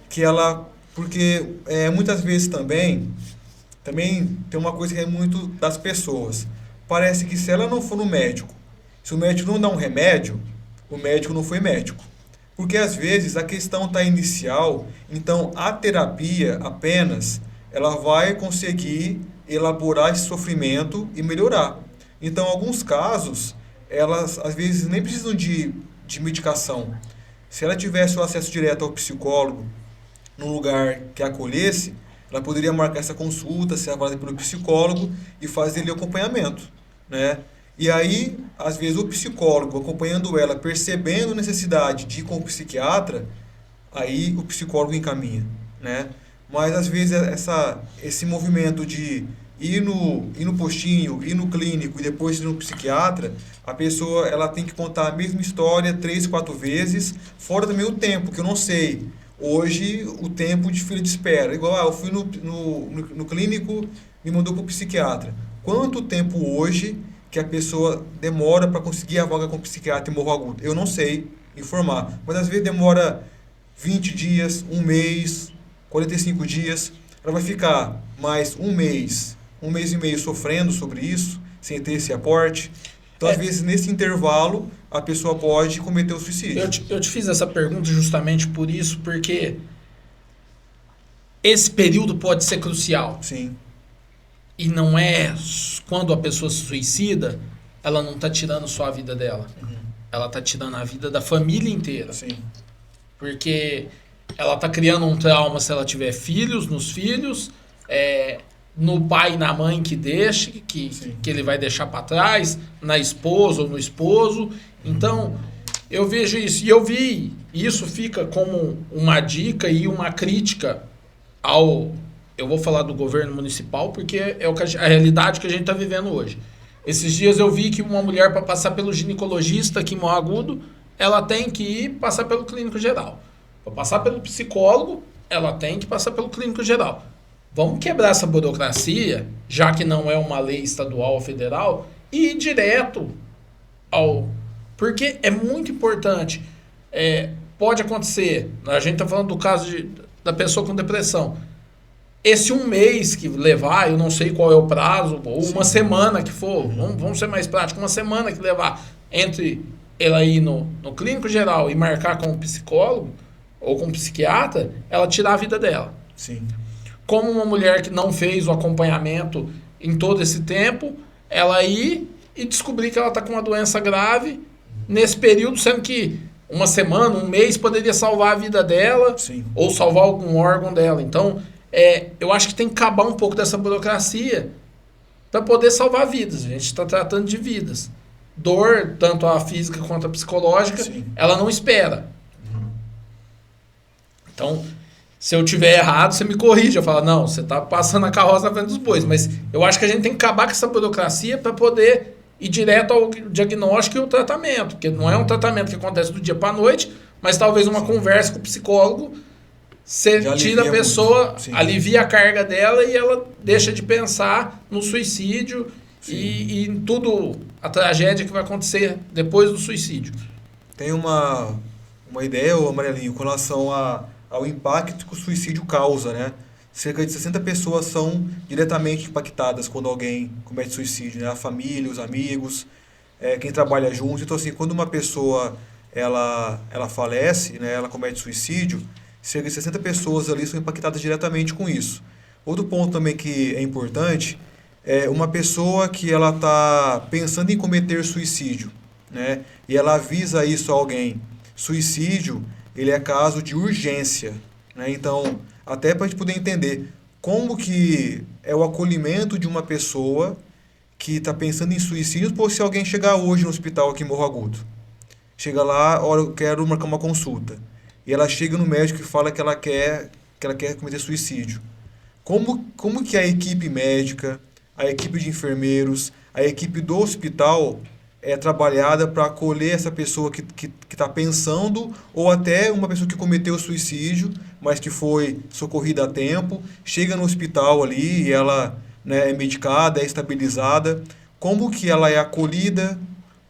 C: Porque muitas vezes também tem uma coisa que é muito das pessoas. Parece que se ela não for no médico, se o médico não dá um remédio, o médico não foi médico. Porque às vezes a questão está inicial, então a terapia apenas ela vai conseguir elaborar esse sofrimento e melhorar. Então, em alguns casos, elas às vezes nem precisam de medicação. Se ela tivesse o acesso direto ao psicólogo, num lugar que a acolhesse, ela poderia marcar essa consulta, ser avaliada pelo psicólogo e fazer ali o acompanhamento, né? E aí, às vezes, o psicólogo, acompanhando ela, percebendo a necessidade de ir com o psiquiatra, aí o psicólogo encaminha, né? Mas, às vezes, esse movimento de ir no postinho, ir no clínico e depois ir no psiquiatra, a pessoa ela tem que contar a mesma história 3, 4 vezes, fora também o tempo, que eu não sei. Hoje, o tempo de fila de espera. Igual, eu fui no clínico, me mandou para o psiquiatra. Quanto tempo hoje que a pessoa demora para conseguir a vaga com o psiquiatra em Morro Agudo? Eu não sei informar, mas às vezes demora 20 dias, 1 mês, 45 dias. Ela vai ficar mais 1 mês e meio sofrendo sobre isso, sem ter esse aporte. Então, às vezes, nesse intervalo, a pessoa pode cometer o suicídio.
B: Eu te fiz essa pergunta justamente por isso, porque esse período pode ser crucial.
C: Sim.
B: E não é quando a pessoa se suicida, ela não está tirando só a vida dela. Ela está tirando a vida da família inteira.
C: Sim.
B: Porque ela está criando um trauma se ela tiver filhos, nos filhos, no pai e na mãe que deixa, que ele vai deixar para trás, na esposa ou no esposo. Então, eu vejo isso. E eu vi, isso fica como uma dica e uma crítica eu vou falar do governo municipal, porque é a realidade que a gente está vivendo hoje. Esses dias eu vi que uma mulher, para passar pelo ginecologista aqui em Morro Agudo, ela tem que ir passar pelo clínico geral. Para passar pelo psicólogo, ela tem que passar pelo clínico geral. Vamos quebrar essa burocracia, já que não é uma lei estadual ou federal, e ir direto Porque é muito importante. Pode acontecer, a gente está falando do caso da pessoa com depressão. Esse 1 mês que levar, eu não sei qual é o prazo, ou uma semana que for, vamos ser mais práticos, uma semana que levar entre ela ir no clínico geral e marcar com o psicólogo ou com o psiquiatra, ela tirar a vida dela.
C: Sim.
B: Como uma mulher que não fez o acompanhamento em todo esse tempo, ela ir e descobrir que ela está com uma doença grave nesse período, sendo que uma semana, um mês poderia salvar a vida dela
C: Sim.
B: ou salvar algum órgão dela. Então, eu acho que tem que acabar um pouco dessa burocracia para poder salvar vidas. A gente está tratando de vidas. Dor, tanto a física quanto a psicológica,
C: Sim.
B: ela não espera. Então, se eu tiver errado, você me corrige. Eu falo, não, você está passando a carroça na frente dos bois. Mas eu acho que a gente tem que acabar com essa burocracia para poder ir direto ao diagnóstico e ao tratamento. Porque não é um tratamento que acontece do dia para a noite, mas talvez uma conversa com o psicólogo, você
C: Já
B: tira a
C: alivia
B: pessoa,
C: muito. Sim.
B: alivia a carga dela e ela deixa de pensar no suicídio e em tudo, a tragédia que vai acontecer depois do suicídio.
C: Tem uma ideia, ô Amarelinho, com relação ao impacto que o suicídio causa, né? Cerca de 60 pessoas são diretamente impactadas quando alguém comete suicídio, né? A família, os amigos, quem trabalha junto. Então, assim, quando uma pessoa ela falece, né? Ela comete suicídio, cerca de 60 pessoas ali são impactadas diretamente com isso. Outro ponto também que é importante é uma pessoa que ela está pensando em cometer suicídio, né? E ela avisa isso a alguém. Suicídio, ele é caso de urgência, né? Então, até para a gente poder entender como que é o acolhimento de uma pessoa que está pensando em suicídio, por se alguém chegar hoje no hospital aqui em Morro Agudo. Chega lá, olha, eu quero marcar uma consulta. E ela chega no médico e fala que ela quer cometer suicídio. Como que a equipe médica, a equipe de enfermeiros, a equipe do hospital é trabalhada para acolher essa pessoa que está pensando, ou até uma pessoa que cometeu suicídio, mas que foi socorrida a tempo, chega no hospital ali e ela, né, é medicada, é estabilizada. Como que ela é acolhida,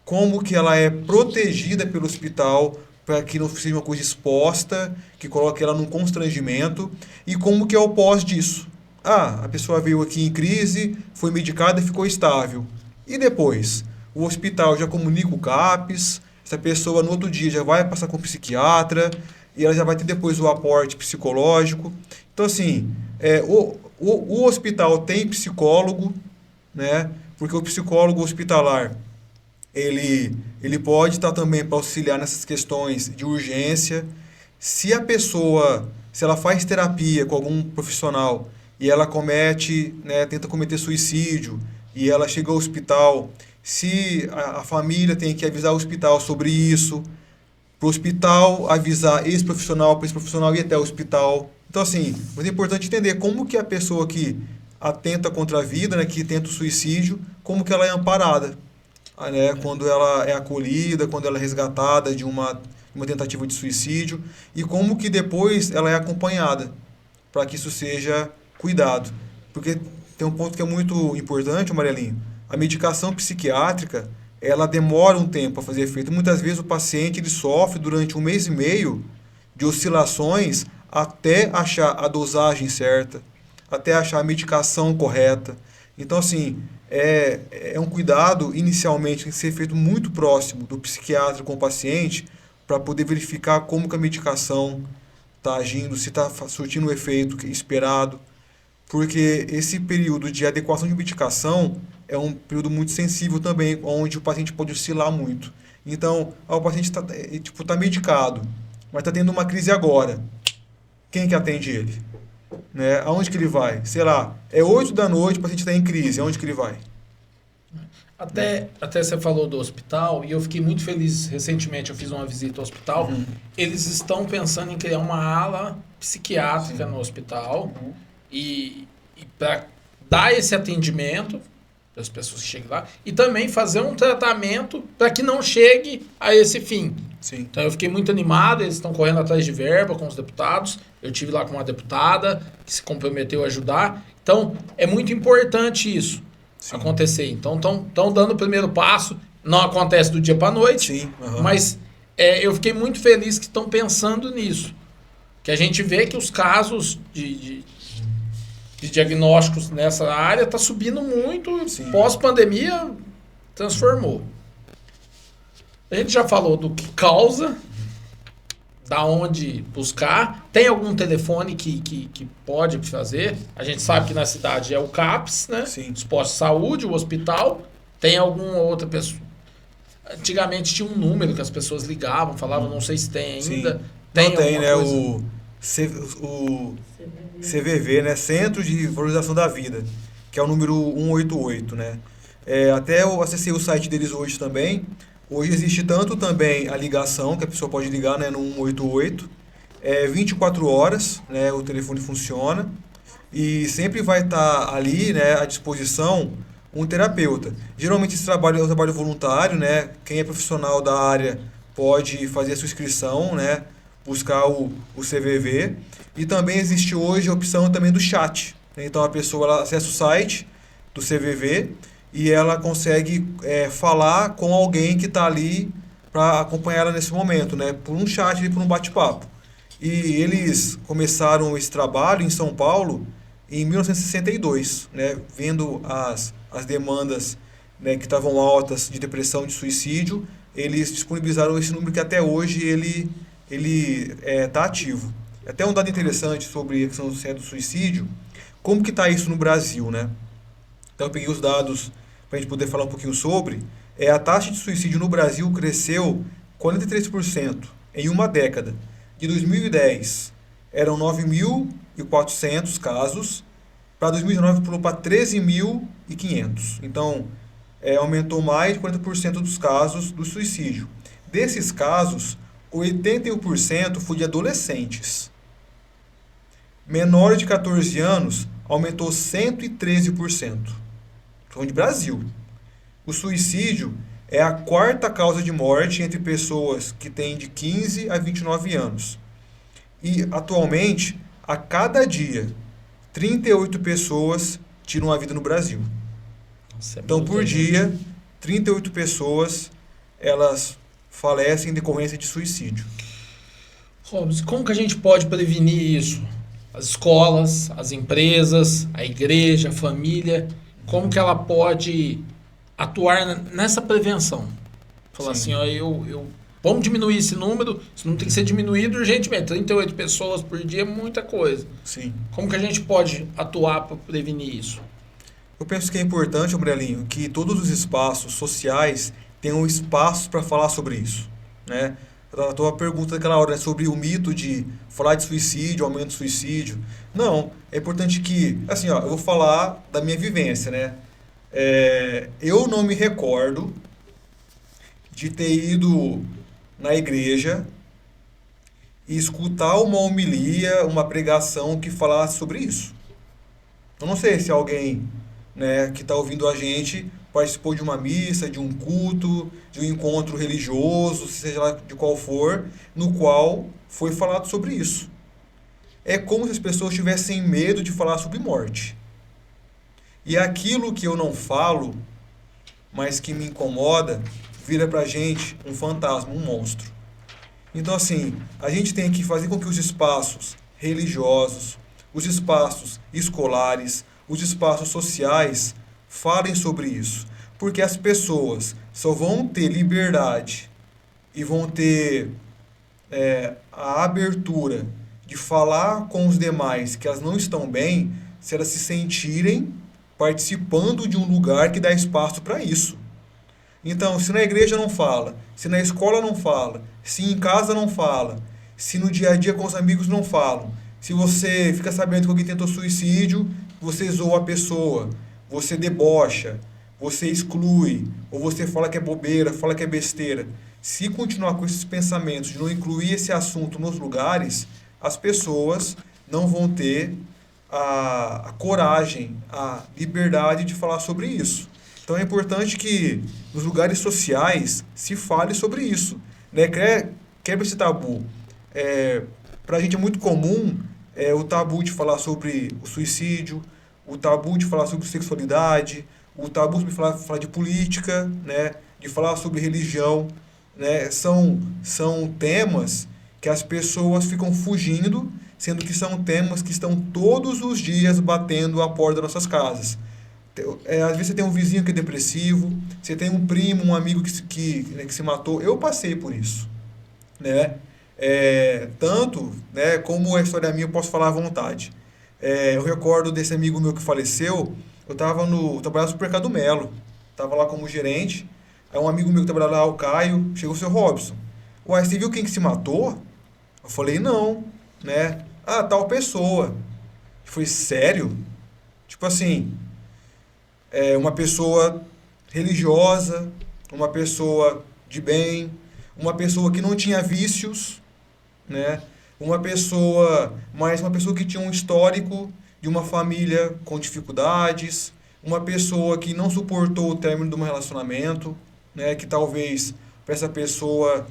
C: como que ela é protegida pelo hospital para que não seja uma coisa exposta, que coloque ela num constrangimento, e como que é o pós disso. A pessoa veio aqui em crise, foi medicada e ficou estável. E depois? O hospital já comunica o CAPS, essa pessoa no outro dia já vai passar com o psiquiatra, e ela já vai ter depois o aporte psicológico. Então, assim, o hospital tem psicólogo, né? Porque o psicólogo hospitalar, ele pode estar também para auxiliar nessas questões de urgência. Se a pessoa, se ela faz terapia com algum profissional e ela comete, né, tenta cometer suicídio, e ela chega ao hospital, se a família tem que avisar o hospital sobre isso, para o hospital avisar esse profissional, para esse profissional ir até o hospital. Então, assim, é importante entender como que a pessoa que atenta contra a vida, né, que tenta o suicídio, como que ela é amparada, né, quando ela é acolhida, quando ela é resgatada de uma tentativa de suicídio, e como que depois ela é acompanhada, para que isso seja cuidado. Porque tem um ponto que é muito importante, Amarelinho. A medicação psiquiátrica, ela demora um tempo a fazer efeito. Muitas vezes o paciente ele sofre durante 1 mês e meio de oscilações até achar a dosagem certa, até achar a medicação correta. Então, assim, é um cuidado inicialmente que tem que ser feito muito próximo do psiquiatra com o paciente para poder verificar como que a medicação está agindo, se está surtindo o efeito esperado. Porque esse período de adequação de medicação é um período muito sensível também, onde o paciente pode oscilar muito. Então, o paciente está medicado, mas está tendo uma crise agora. Quem que atende ele? Né? Aonde que ele vai? Sei lá, é 8 da noite, o paciente está em crise, aonde que ele vai?
B: Até você falou do hospital, e eu fiquei muito feliz, recentemente eu fiz uma visita ao hospital, eles estão pensando em criar uma ala psiquiátrica no hospital, e para dar esse atendimento para as pessoas que chegam lá, e também fazer um tratamento para que não chegue a esse fim.
C: Sim.
B: Então eu fiquei muito animado, eles estão correndo atrás de verba com os deputados, eu tive lá com uma deputada que se comprometeu a ajudar, então é muito importante isso acontecer. Então estão dando o primeiro passo, não acontece do dia para a noite, mas eu fiquei muito feliz que estão pensando nisso, que a gente vê que os casos de diagnósticos nessa área está subindo muito, pós-pandemia transformou. A gente já falou do que causa, da onde buscar. Tem algum telefone que pode fazer? A gente sabe que na cidade é o CAPS, né?
C: Sim.
B: Os postos de saúde, o hospital. Tem alguma outra pessoa? Antigamente tinha um número que as pessoas ligavam, falavam, não sei se tem ainda.
C: Sim.
B: Tem
C: Não tem,
B: alguma
C: né?
B: coisa?
C: O CVV, né? Centro de Valorização da Vida, que é o número 188, né? Até eu acessei o site deles hoje também. Hoje existe tanto também a ligação, que a pessoa pode ligar, né, no 188, 24 horas, né, o telefone funciona, e sempre vai estar ali, né, à disposição um terapeuta. Geralmente esse trabalho é um trabalho voluntário, né? Quem é profissional da área pode fazer a sua inscrição, né? Buscar o CVV. E também existe hoje a opção também do chat, né? Então a pessoa ela acessa o site do CVV e ela consegue falar com alguém que está ali para acompanhar ela nesse momento, né? Por um chat e por um bate-papo. E eles começaram esse trabalho em São Paulo em 1962, né? Vendo as demandas, né, que estavam altas de depressão, de suicídio, eles disponibilizaram esse número que até hoje ele está ativo. Até um dado interessante sobre a questão do suicídio, como que está isso no Brasil, né? Então eu peguei os dados para a gente poder falar um pouquinho sobre. A taxa de suicídio no Brasil cresceu 43% em uma década. De 2010 eram 9.400 casos, para 2019 pulou para 13.500. Então, aumentou mais de 40% dos casos do suicídio. Desses casos, 81% foi de adolescentes. Menores de 14 anos, aumentou 113%. Estou de Brasil. O suicídio é a quarta causa de morte entre pessoas que têm de 15 a 29 anos. E, atualmente, a cada dia, 38 pessoas tiram a vida no Brasil.
B: Nossa,
C: Então, por dia, 38 pessoas, elas falecem em decorrência de suicídio.
B: Robson, como que a gente pode prevenir isso? As escolas, as empresas, a igreja, a família, como que ela pode atuar nessa prevenção? Falar
C: Sim.
B: assim, ó, vamos diminuir esse número, isso não tem que ser diminuído urgentemente. 38 pessoas por dia é muita coisa.
C: Sim.
B: Como que a gente pode atuar para prevenir isso?
C: Eu penso que é importante, Aurelio, que todos os espaços sociais tenham espaços para falar sobre isso, né? A tua pergunta daquela hora, né, sobre o mito de falar de suicídio, aumento do suicídio. Não, é importante que, assim, ó, eu vou falar da minha vivência, né? Eu não me recordo de ter ido na igreja e escutar uma homilia, uma pregação que falasse sobre isso. Eu não sei se alguém, né, que está ouvindo a gente participou de uma missa, de um culto, de um encontro religioso, seja lá de qual for, no qual foi falado sobre isso. É como se as pessoas tivessem medo de falar sobre morte. E aquilo que eu não falo, mas que me incomoda, vira pra gente um fantasma, um monstro. Então, assim, a gente tem que fazer com que os espaços religiosos, os espaços escolares, os espaços sociais falem sobre isso. Porque as pessoas só vão ter liberdade e vão ter a abertura de falar com os demais que elas não estão bem se elas se sentirem participando de um lugar que dá espaço para isso. Então, se na igreja não fala, se na escola não fala, se em casa não fala, se no dia a dia com os amigos não falam, se você fica sabendo que alguém tentou suicídio, você zoa a pessoa, você debocha, você exclui, ou você fala que é bobeira, fala que é besteira. Se continuar com esses pensamentos de não incluir esse assunto nos lugares, as pessoas não vão ter a coragem, a liberdade de falar sobre isso. Então é importante que nos lugares sociais se fale sobre isso, né? Quebra esse tabu. Para a gente é muito comum o tabu de falar sobre o suicídio, o tabu de falar sobre sexualidade, o tabu de falar de política, né? De falar sobre religião, né? São temas que as pessoas ficam fugindo, sendo que são temas que estão todos os dias batendo a porta das nossas casas. Às vezes você tem um vizinho que é depressivo, você tem um primo, um amigo que se matou. Eu passei por isso, né? Tanto, né, como a história minha eu posso falar à vontade. Eu recordo desse amigo meu que faleceu, eu trabalhava no supermercado Melo, estava lá como gerente, Aí um amigo meu que trabalhava lá, o Caio, chegou o seu Robson. Uai, você viu quem que se matou? Eu falei, não, né? Ah, tal pessoa. Eu falei, sério? Tipo assim, uma pessoa religiosa, uma pessoa de bem, uma pessoa que não tinha vícios, né? Uma pessoa que tinha um histórico de uma família com dificuldades, uma pessoa que não suportou o término de um relacionamento, né? Que talvez para essa pessoa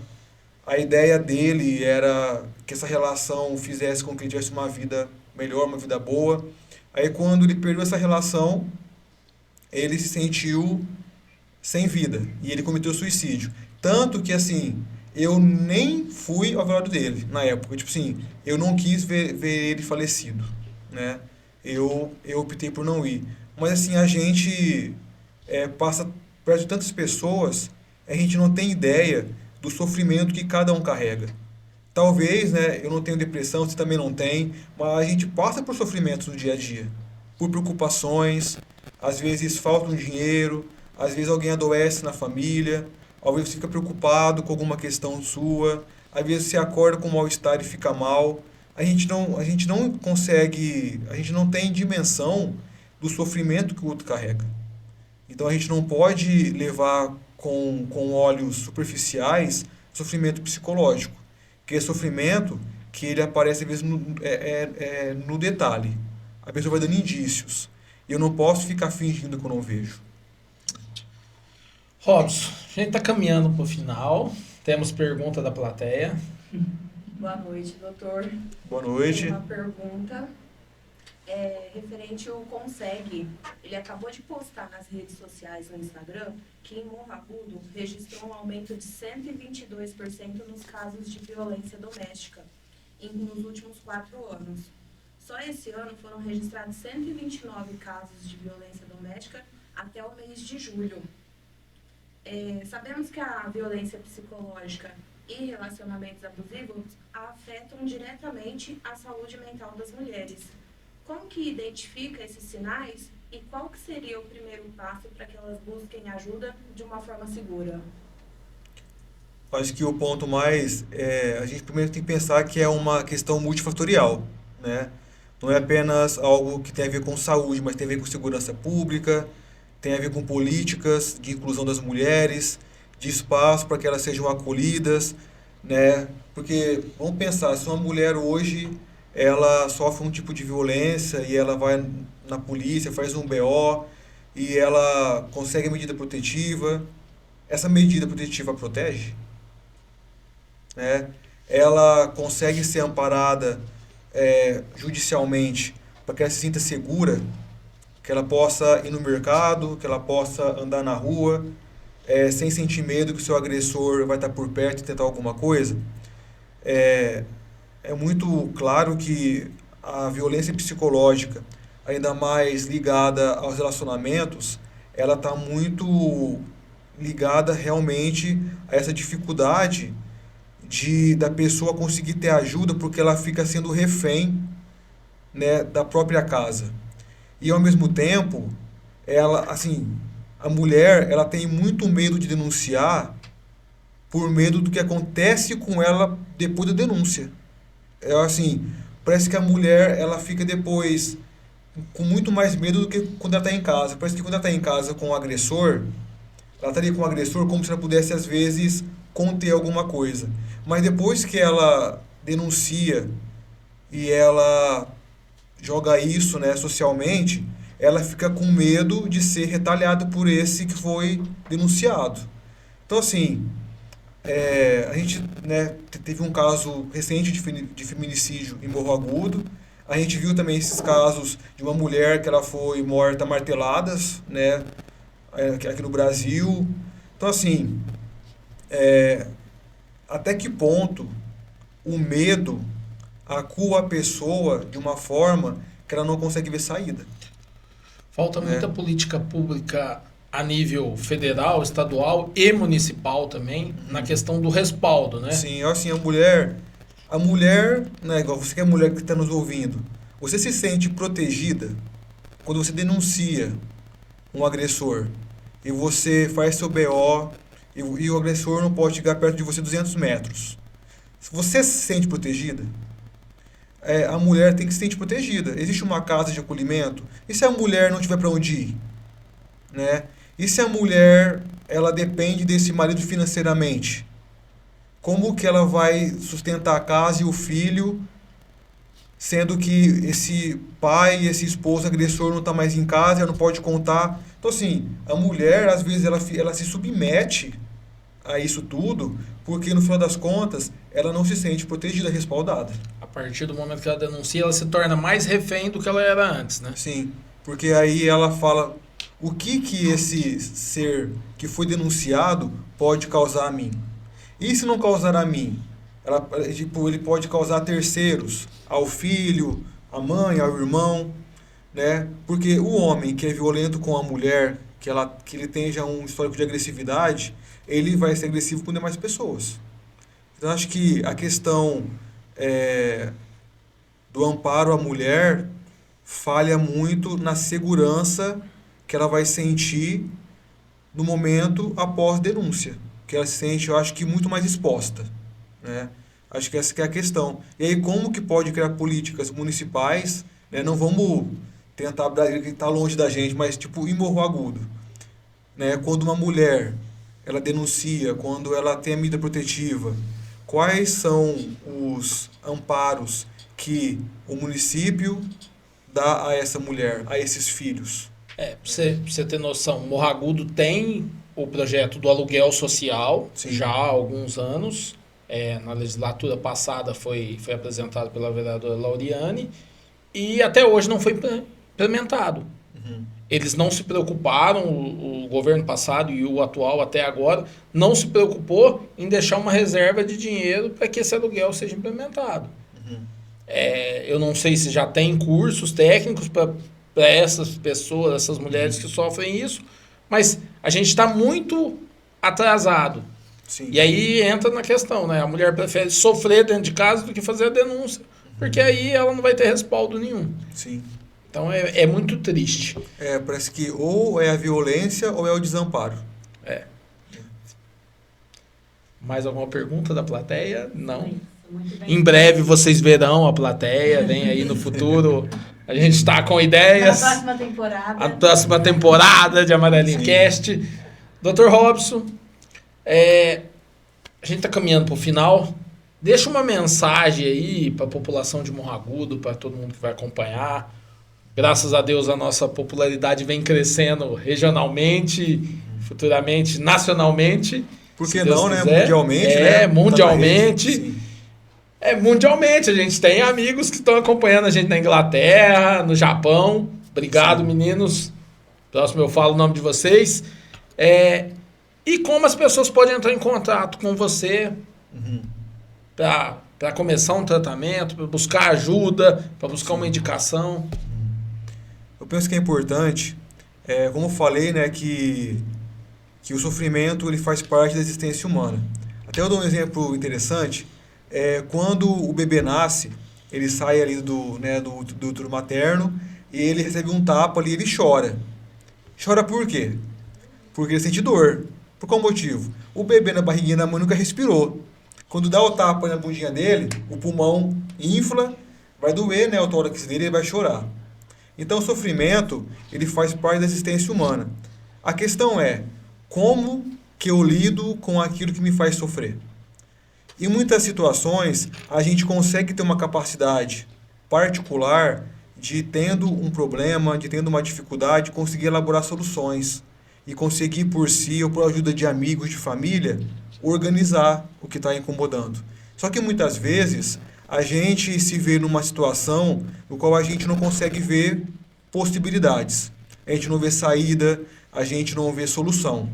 C: a ideia dele era que essa relação fizesse com que ele tivesse uma vida melhor, uma vida boa. Aí quando ele perdeu essa relação, ele se sentiu sem vida e ele cometeu suicídio. Tanto que, assim, eu nem fui ao velório dele na época. Tipo assim, eu não quis ver ele falecido, né? Eu optei por não ir. Mas, assim, a gente passa perto de tantas pessoas, a gente não tem ideia do sofrimento que cada um carrega. Talvez, né, eu não tenho depressão, você também não tem, mas a gente passa por sofrimentos no dia a dia, por preocupações, às vezes falta um dinheiro, às vezes alguém adoece na família, às vezes você fica preocupado com alguma questão sua, às vezes você acorda com mal-estar e fica mal. A gente não consegue, a gente não tem dimensão do sofrimento que o outro carrega. Então a gente não pode levar com olhos superficiais sofrimento psicológico, que é sofrimento que ele aparece às vezes no detalhe. A pessoa vai dando indícios. E eu não posso ficar fingindo que eu não vejo.
B: Robson, a gente está caminhando para o final. Temos pergunta da plateia.
D: Boa noite, doutor.
C: Boa noite.
D: Tem uma pergunta referente ao Consegue. Ele acabou de postar nas redes sociais no Instagram que em Morro Agudo registrou um aumento de 122% nos casos de violência doméstica nos últimos 4 anos. Só esse ano foram registrados 129 casos de violência doméstica até o mês de julho. Sabemos que a violência psicológica e relacionamentos abusivos afetam diretamente a saúde mental das mulheres. Como que identifica esses sinais e qual que seria o primeiro passo para que elas busquem ajuda de uma forma segura?
C: Acho que o ponto mais a gente primeiro tem que pensar que é uma questão multifatorial, né? Não é apenas algo que tem a ver com saúde, mas tem a ver com segurança pública, tem a ver com políticas de inclusão das mulheres, de espaço para que elas sejam acolhidas, né? Porque, vamos pensar, se uma mulher hoje, ela sofre um tipo de violência e ela vai na polícia, faz um BO e ela consegue medida protetiva, essa medida protetiva protege, né? Ela consegue ser amparada judicialmente para que ela se sinta segura, que ela possa ir no mercado, que ela possa andar na rua, sem sentir medo que o seu agressor vai estar por perto e tentar alguma coisa. É muito claro que a violência psicológica, ainda mais ligada aos relacionamentos, ela está muito ligada realmente a essa dificuldade da pessoa conseguir ter ajuda porque ela fica sendo refém, né, da própria casa. E ao mesmo tempo, a mulher, ela tem muito medo de denunciar por medo do que acontece com ela depois da denúncia. Parece que a mulher, ela fica depois com muito mais medo do que quando ela está em casa. Parece que quando ela está em casa com o agressor, ela estaria com o agressor como se ela pudesse, às vezes, conter alguma coisa. Mas depois que ela denuncia e ela joga isso, né, socialmente, ela fica com medo de ser retaliada por esse que foi denunciado. Então, assim, a gente, né, teve um caso recente de feminicídio em Morro Agudo. A gente viu também esses casos de uma mulher que ela foi morta a marteladas, né, aqui no Brasil. Então, assim, até que ponto o medo acua a pessoa de uma forma que ela não consegue ver saída.
B: Falta muita política pública a nível federal, estadual e municipal também, na questão do respaldo, né?
C: Sim, assim, a mulher, né, igual você que é mulher que está nos ouvindo, você se sente protegida quando você denuncia um agressor e você faz seu BO e o agressor não pode chegar perto de você 200 metros. Se você se sente protegida, a mulher tem que se sentir protegida. Existe uma casa de acolhimento. E se a mulher não tiver para onde ir? Né? E se a mulher ela depende desse marido financeiramente? Como que ela vai sustentar a casa e o filho, sendo que esse pai, esse esposo agressor não está mais em casa, ela não pode contar? Então, assim, a mulher, às vezes, ela se submete a isso tudo, porque, no final das contas, ela não se sente protegida, respaldada.
B: A partir do momento que ela denuncia, ela se torna mais refém do que ela era antes, né?
C: Sim, porque aí ela fala o que esse ser que foi denunciado pode causar a mim. E se não causar a mim? Ele pode causar a terceiros, ao filho, à mãe, ao irmão, né? Porque o homem que é violento com a mulher, que ele tenha um histórico de agressividade, ele vai ser agressivo com demais pessoas. Então, acho que a questão do amparo à mulher falha muito na segurança que ela vai sentir no momento após denúncia. Que ela se sente, eu acho que, muito mais exposta, né? Acho que essa que é a questão. E aí, como que pode criar políticas municipais, né? Não vamos tentar que está longe da gente, mas tipo em Morro Agudo, né? Quando uma mulher ela denuncia, quando ela tem a medida protetiva, quais são os amparos que o município dá a essa mulher, a esses filhos?
B: Pra você ter noção, Morro Agudo tem o projeto do aluguel social. Sim. Já há alguns anos. Na legislatura passada foi apresentado pela vereadora Lauriane e até hoje não foi implementado. Uhum. Eles não se preocuparam, o governo passado e o atual até agora, não se preocupou em deixar uma reserva de dinheiro para que esse aluguel seja implementado. Uhum. Eu não sei se já tem cursos técnicos para essas pessoas, essas mulheres que sofrem isso, mas a gente está muito atrasado. Sim. E aí entra na questão, né? A mulher prefere sofrer dentro de casa do que fazer a denúncia, porque aí ela não vai ter respaldo nenhum.
C: Sim.
B: Então é muito triste.
C: Parece que ou é a violência ou é o desamparo.
B: Mais alguma pergunta da plateia? Não. Em breve vocês verão a plateia, vem aí no futuro. A gente está com ideias.
D: Na próxima temporada.
B: A próxima temporada de Amarelinho Cast. Dr. Robson, a gente está caminhando para o final. Deixa uma mensagem aí para a população de Morro Agudo, para todo mundo que vai acompanhar. Graças a Deus a nossa popularidade vem crescendo regionalmente, futuramente nacionalmente.
C: Por que não, né? Mundialmente, né?
B: Mundialmente. Mundialmente. A gente tem amigos que estão acompanhando a gente na Inglaterra, no Japão. Obrigado, sim, meninos. Próximo eu falo o nome de vocês. E como as pessoas podem entrar em contato com você para começar um tratamento, para buscar ajuda, para buscar uma indicação.
C: Eu penso que é importante, como eu falei, né, que o sofrimento ele faz parte da existência humana. Até eu dou um exemplo interessante. Quando o bebê nasce, ele sai ali do útero materno e ele recebe um tapa ali, ele chora. Chora por quê? Porque ele sente dor. Por qual motivo? O bebê na barriguinha da mãe nunca respirou. Quando dá o tapa na bundinha dele, o pulmão infla, vai doer, né, o tórax dele, ele vai chorar. Então o sofrimento, ele faz parte da existência humana. A questão é, como que eu lido com aquilo que me faz sofrer? Em muitas situações, a gente consegue ter uma capacidade particular de, tendo um problema, de tendo uma dificuldade, conseguir elaborar soluções. E conseguir por si, ou por ajuda de amigos, de família, organizar o que está incomodando. Só que muitas vezes, a gente se vê numa situação no qual a gente não consegue ver possibilidades. A gente não vê saída, a gente não vê solução.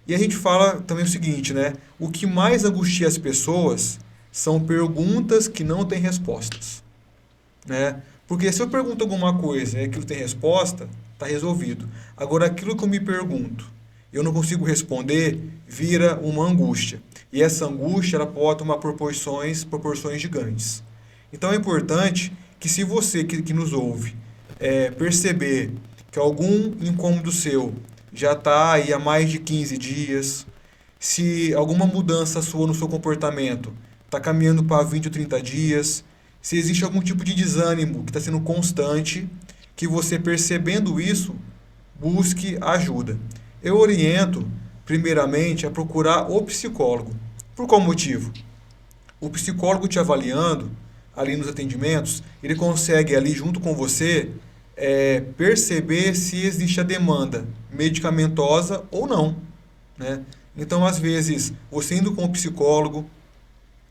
C: E a gente fala também o seguinte, né? O que mais angustia as pessoas são perguntas que não têm respostas, né? Porque se eu pergunto alguma coisa e aquilo tem resposta, está resolvido. Agora, aquilo que eu me pergunto, eu não consigo responder, vira uma angústia. E essa angústia, ela pode tomar proporções gigantes. Então, é importante que, se você que nos ouve perceber que algum incômodo seu já está aí há mais de 15 dias, se alguma mudança sua no seu comportamento está caminhando para 20 ou 30 dias, se existe algum tipo de desânimo que está sendo constante, que você percebendo isso, busque ajuda. Eu oriento, primeiramente, a procurar o psicólogo. Por qual motivo? O psicólogo te avaliando, ali nos atendimentos, ele consegue ali junto com você perceber se existe a demanda medicamentosa ou não, né? Então, às vezes, você indo com o psicólogo,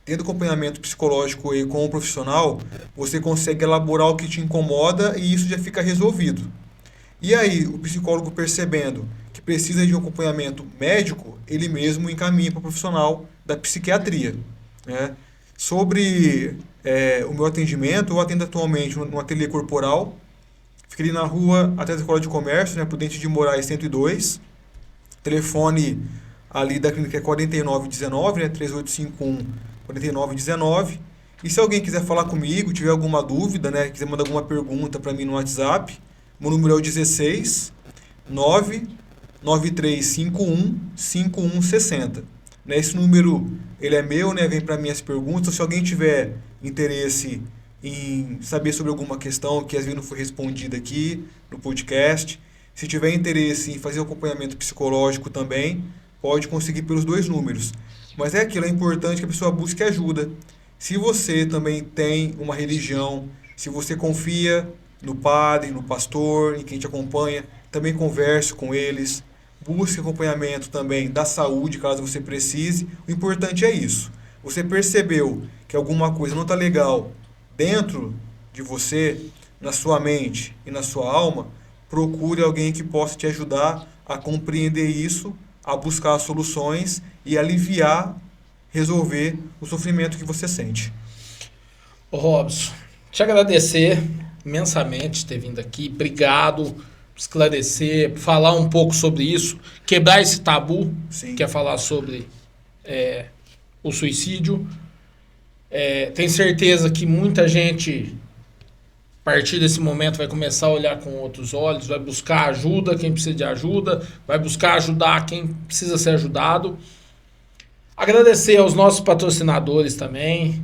C: tendo acompanhamento psicológico aí com o profissional, você consegue elaborar o que te incomoda e isso já fica resolvido. E aí, o psicólogo percebendo que precisa de um acompanhamento médico, ele mesmo encaminha para o profissional da psiquiatria, né? Sobre o meu atendimento, eu atendo atualmente no ateliê corporal, fica ali na rua até a Escola de Comércio, né, Prudente de Moraes 102, telefone ali da clínica é 4919, né, 3851-4919, e se alguém quiser falar comigo, tiver alguma dúvida, né, quiser mandar alguma pergunta para mim no WhatsApp, meu número é o 16 99351-5160. Né, esse número, ele é meu, né, vem para mim as perguntas. Se alguém tiver interesse em saber sobre alguma questão que às vezes não foi respondida aqui no podcast, se tiver interesse em fazer acompanhamento psicológico também, pode conseguir pelos 2 números. Mas é aquilo, é importante que a pessoa busque ajuda. Se você também tem uma religião, se você confia no padre, no pastor, em quem te acompanha, também converse com eles. Busque acompanhamento também da saúde, caso você precise. O importante é isso. Você percebeu que alguma coisa não está legal dentro de você, na sua mente e na sua alma, procure alguém que possa te ajudar a compreender isso, a buscar soluções e aliviar, resolver o sofrimento que você sente.
B: Ô Robson, te agradecer imensamente ter vindo aqui. Obrigado por esclarecer, falar um pouco sobre isso, quebrar esse tabu.
C: Sim.
B: Que é falar sobre o suicídio. Tenho certeza que muita gente, a partir desse momento, vai começar a olhar com outros olhos, vai buscar ajuda quem precisa de ajuda, vai buscar ajudar quem precisa ser ajudado. Agradecer aos nossos patrocinadores também,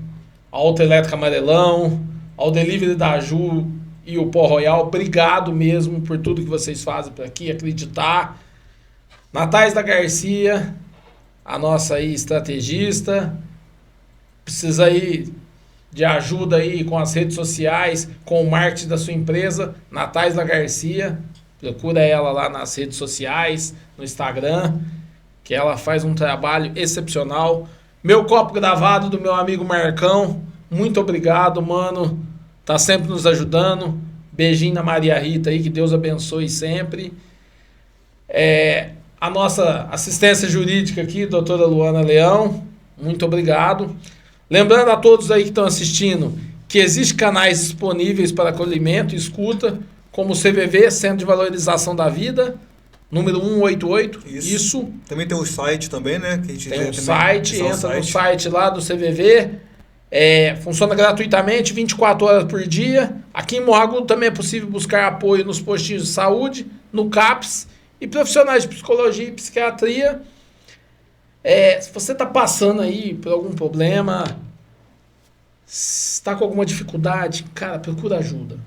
B: a Autoelétrica Amarelão, ao Delivery da Ju e o Pó Royal. Obrigado mesmo por tudo que vocês fazem por aqui, acreditar. Natais da Garcia, a nossa aí estrategista, precisa aí de ajuda aí com as redes sociais, com o marketing da sua empresa, Natais da Garcia, procura ela lá nas redes sociais, no Instagram, que ela faz um trabalho excepcional. Meu copo gravado do meu amigo Marcão, muito obrigado, mano, tá sempre nos ajudando. Beijinho na Maria Rita aí, que Deus abençoe sempre. A nossa assistência jurídica aqui, doutora Luana Leão, muito obrigado. Lembrando a todos aí que estão assistindo que existem canais disponíveis para acolhimento e escuta, como o CVV, Centro de Valorização da Vida, número 188. Isso.
C: Também tem o site também, né? Que a gente
B: tem o site, entra no site lá do CVV. Funciona gratuitamente, 24 horas por dia. Aqui em Morro Agudo também é possível buscar apoio nos postinhos de saúde, no CAPS e profissionais de psicologia e psiquiatria. Se você está passando aí por algum problema, está com alguma dificuldade, cara, procura ajuda.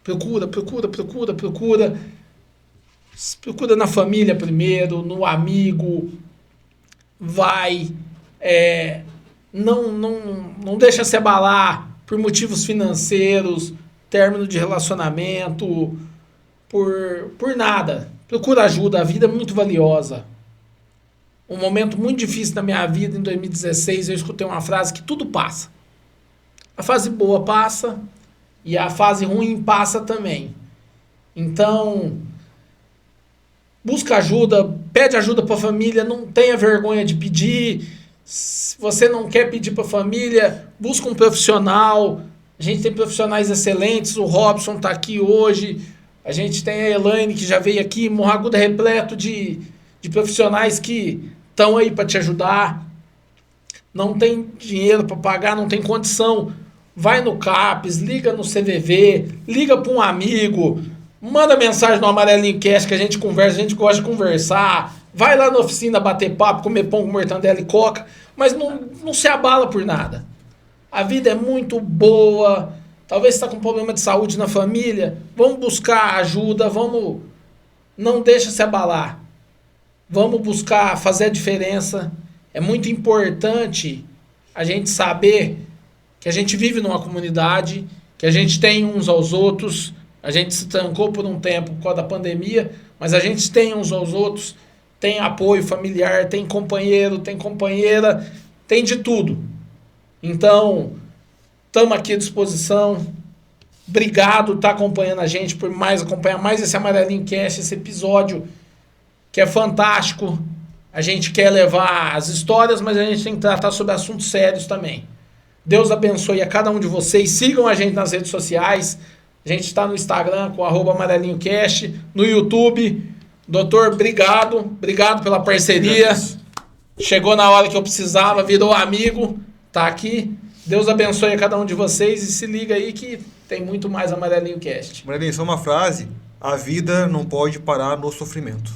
B: Procura. Procura na família primeiro, no amigo. Vai. Não deixa se abalar por motivos financeiros, término de relacionamento, por nada. Procura ajuda, a vida é muito valiosa. Um momento muito difícil da minha vida, em 2016, eu escutei uma frase que tudo passa. A fase boa passa e a fase ruim passa também. Então, busca ajuda, pede ajuda para a família, não tenha vergonha de pedir. Se você não quer pedir para a família, busca um profissional. A gente tem profissionais excelentes, o Robson está aqui hoje, a gente tem a Elaine que já veio aqui, Morro Agudo é repleto de profissionais que estão aí para te ajudar. Não tem dinheiro para pagar, não tem condição. Vai no CAPS, liga no CVV, liga para um amigo, manda mensagem no Amarelinho Cast que a gente conversa, a gente gosta de conversar. vai lá na oficina bater papo, comer pão com mortandela e coca, mas não se abala por nada. A vida é muito boa, talvez você está com problema de saúde na família, vamos buscar ajuda, não deixa se abalar. Vamos buscar fazer a diferença. É muito importante a gente saber que a gente vive numa comunidade, que a gente tem uns aos outros. A gente se trancou por um tempo por causa da pandemia, mas a gente tem uns aos outros, tem apoio familiar, tem companheiro, tem companheira, tem de tudo. Então, estamos aqui à disposição. Obrigado por estar acompanhando a gente, por acompanhar mais esse Amarelinho Cast, esse episódio que é fantástico. A gente quer levar as histórias, mas a gente tem que tratar sobre assuntos sérios também. Deus abençoe a cada um de vocês. Sigam a gente nas redes sociais. A gente está no Instagram com @AmarelinhoCast, no YouTube. Doutor, obrigado. Obrigado pela parceria. Chegou na hora que eu precisava, virou amigo. Tá aqui. Deus abençoe a cada um de vocês e se liga aí que tem muito mais Amarelinho Cast.
C: Amarelinho, só uma frase. A vida não pode parar no sofrimento.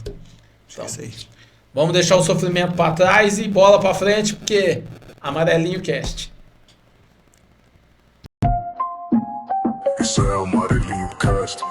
B: Então,
C: Esquece aí.
B: vamos deixar o sofrimento para trás e bola para frente, porque Amarelinho Cast.
A: Isso é Amarelinho Cast.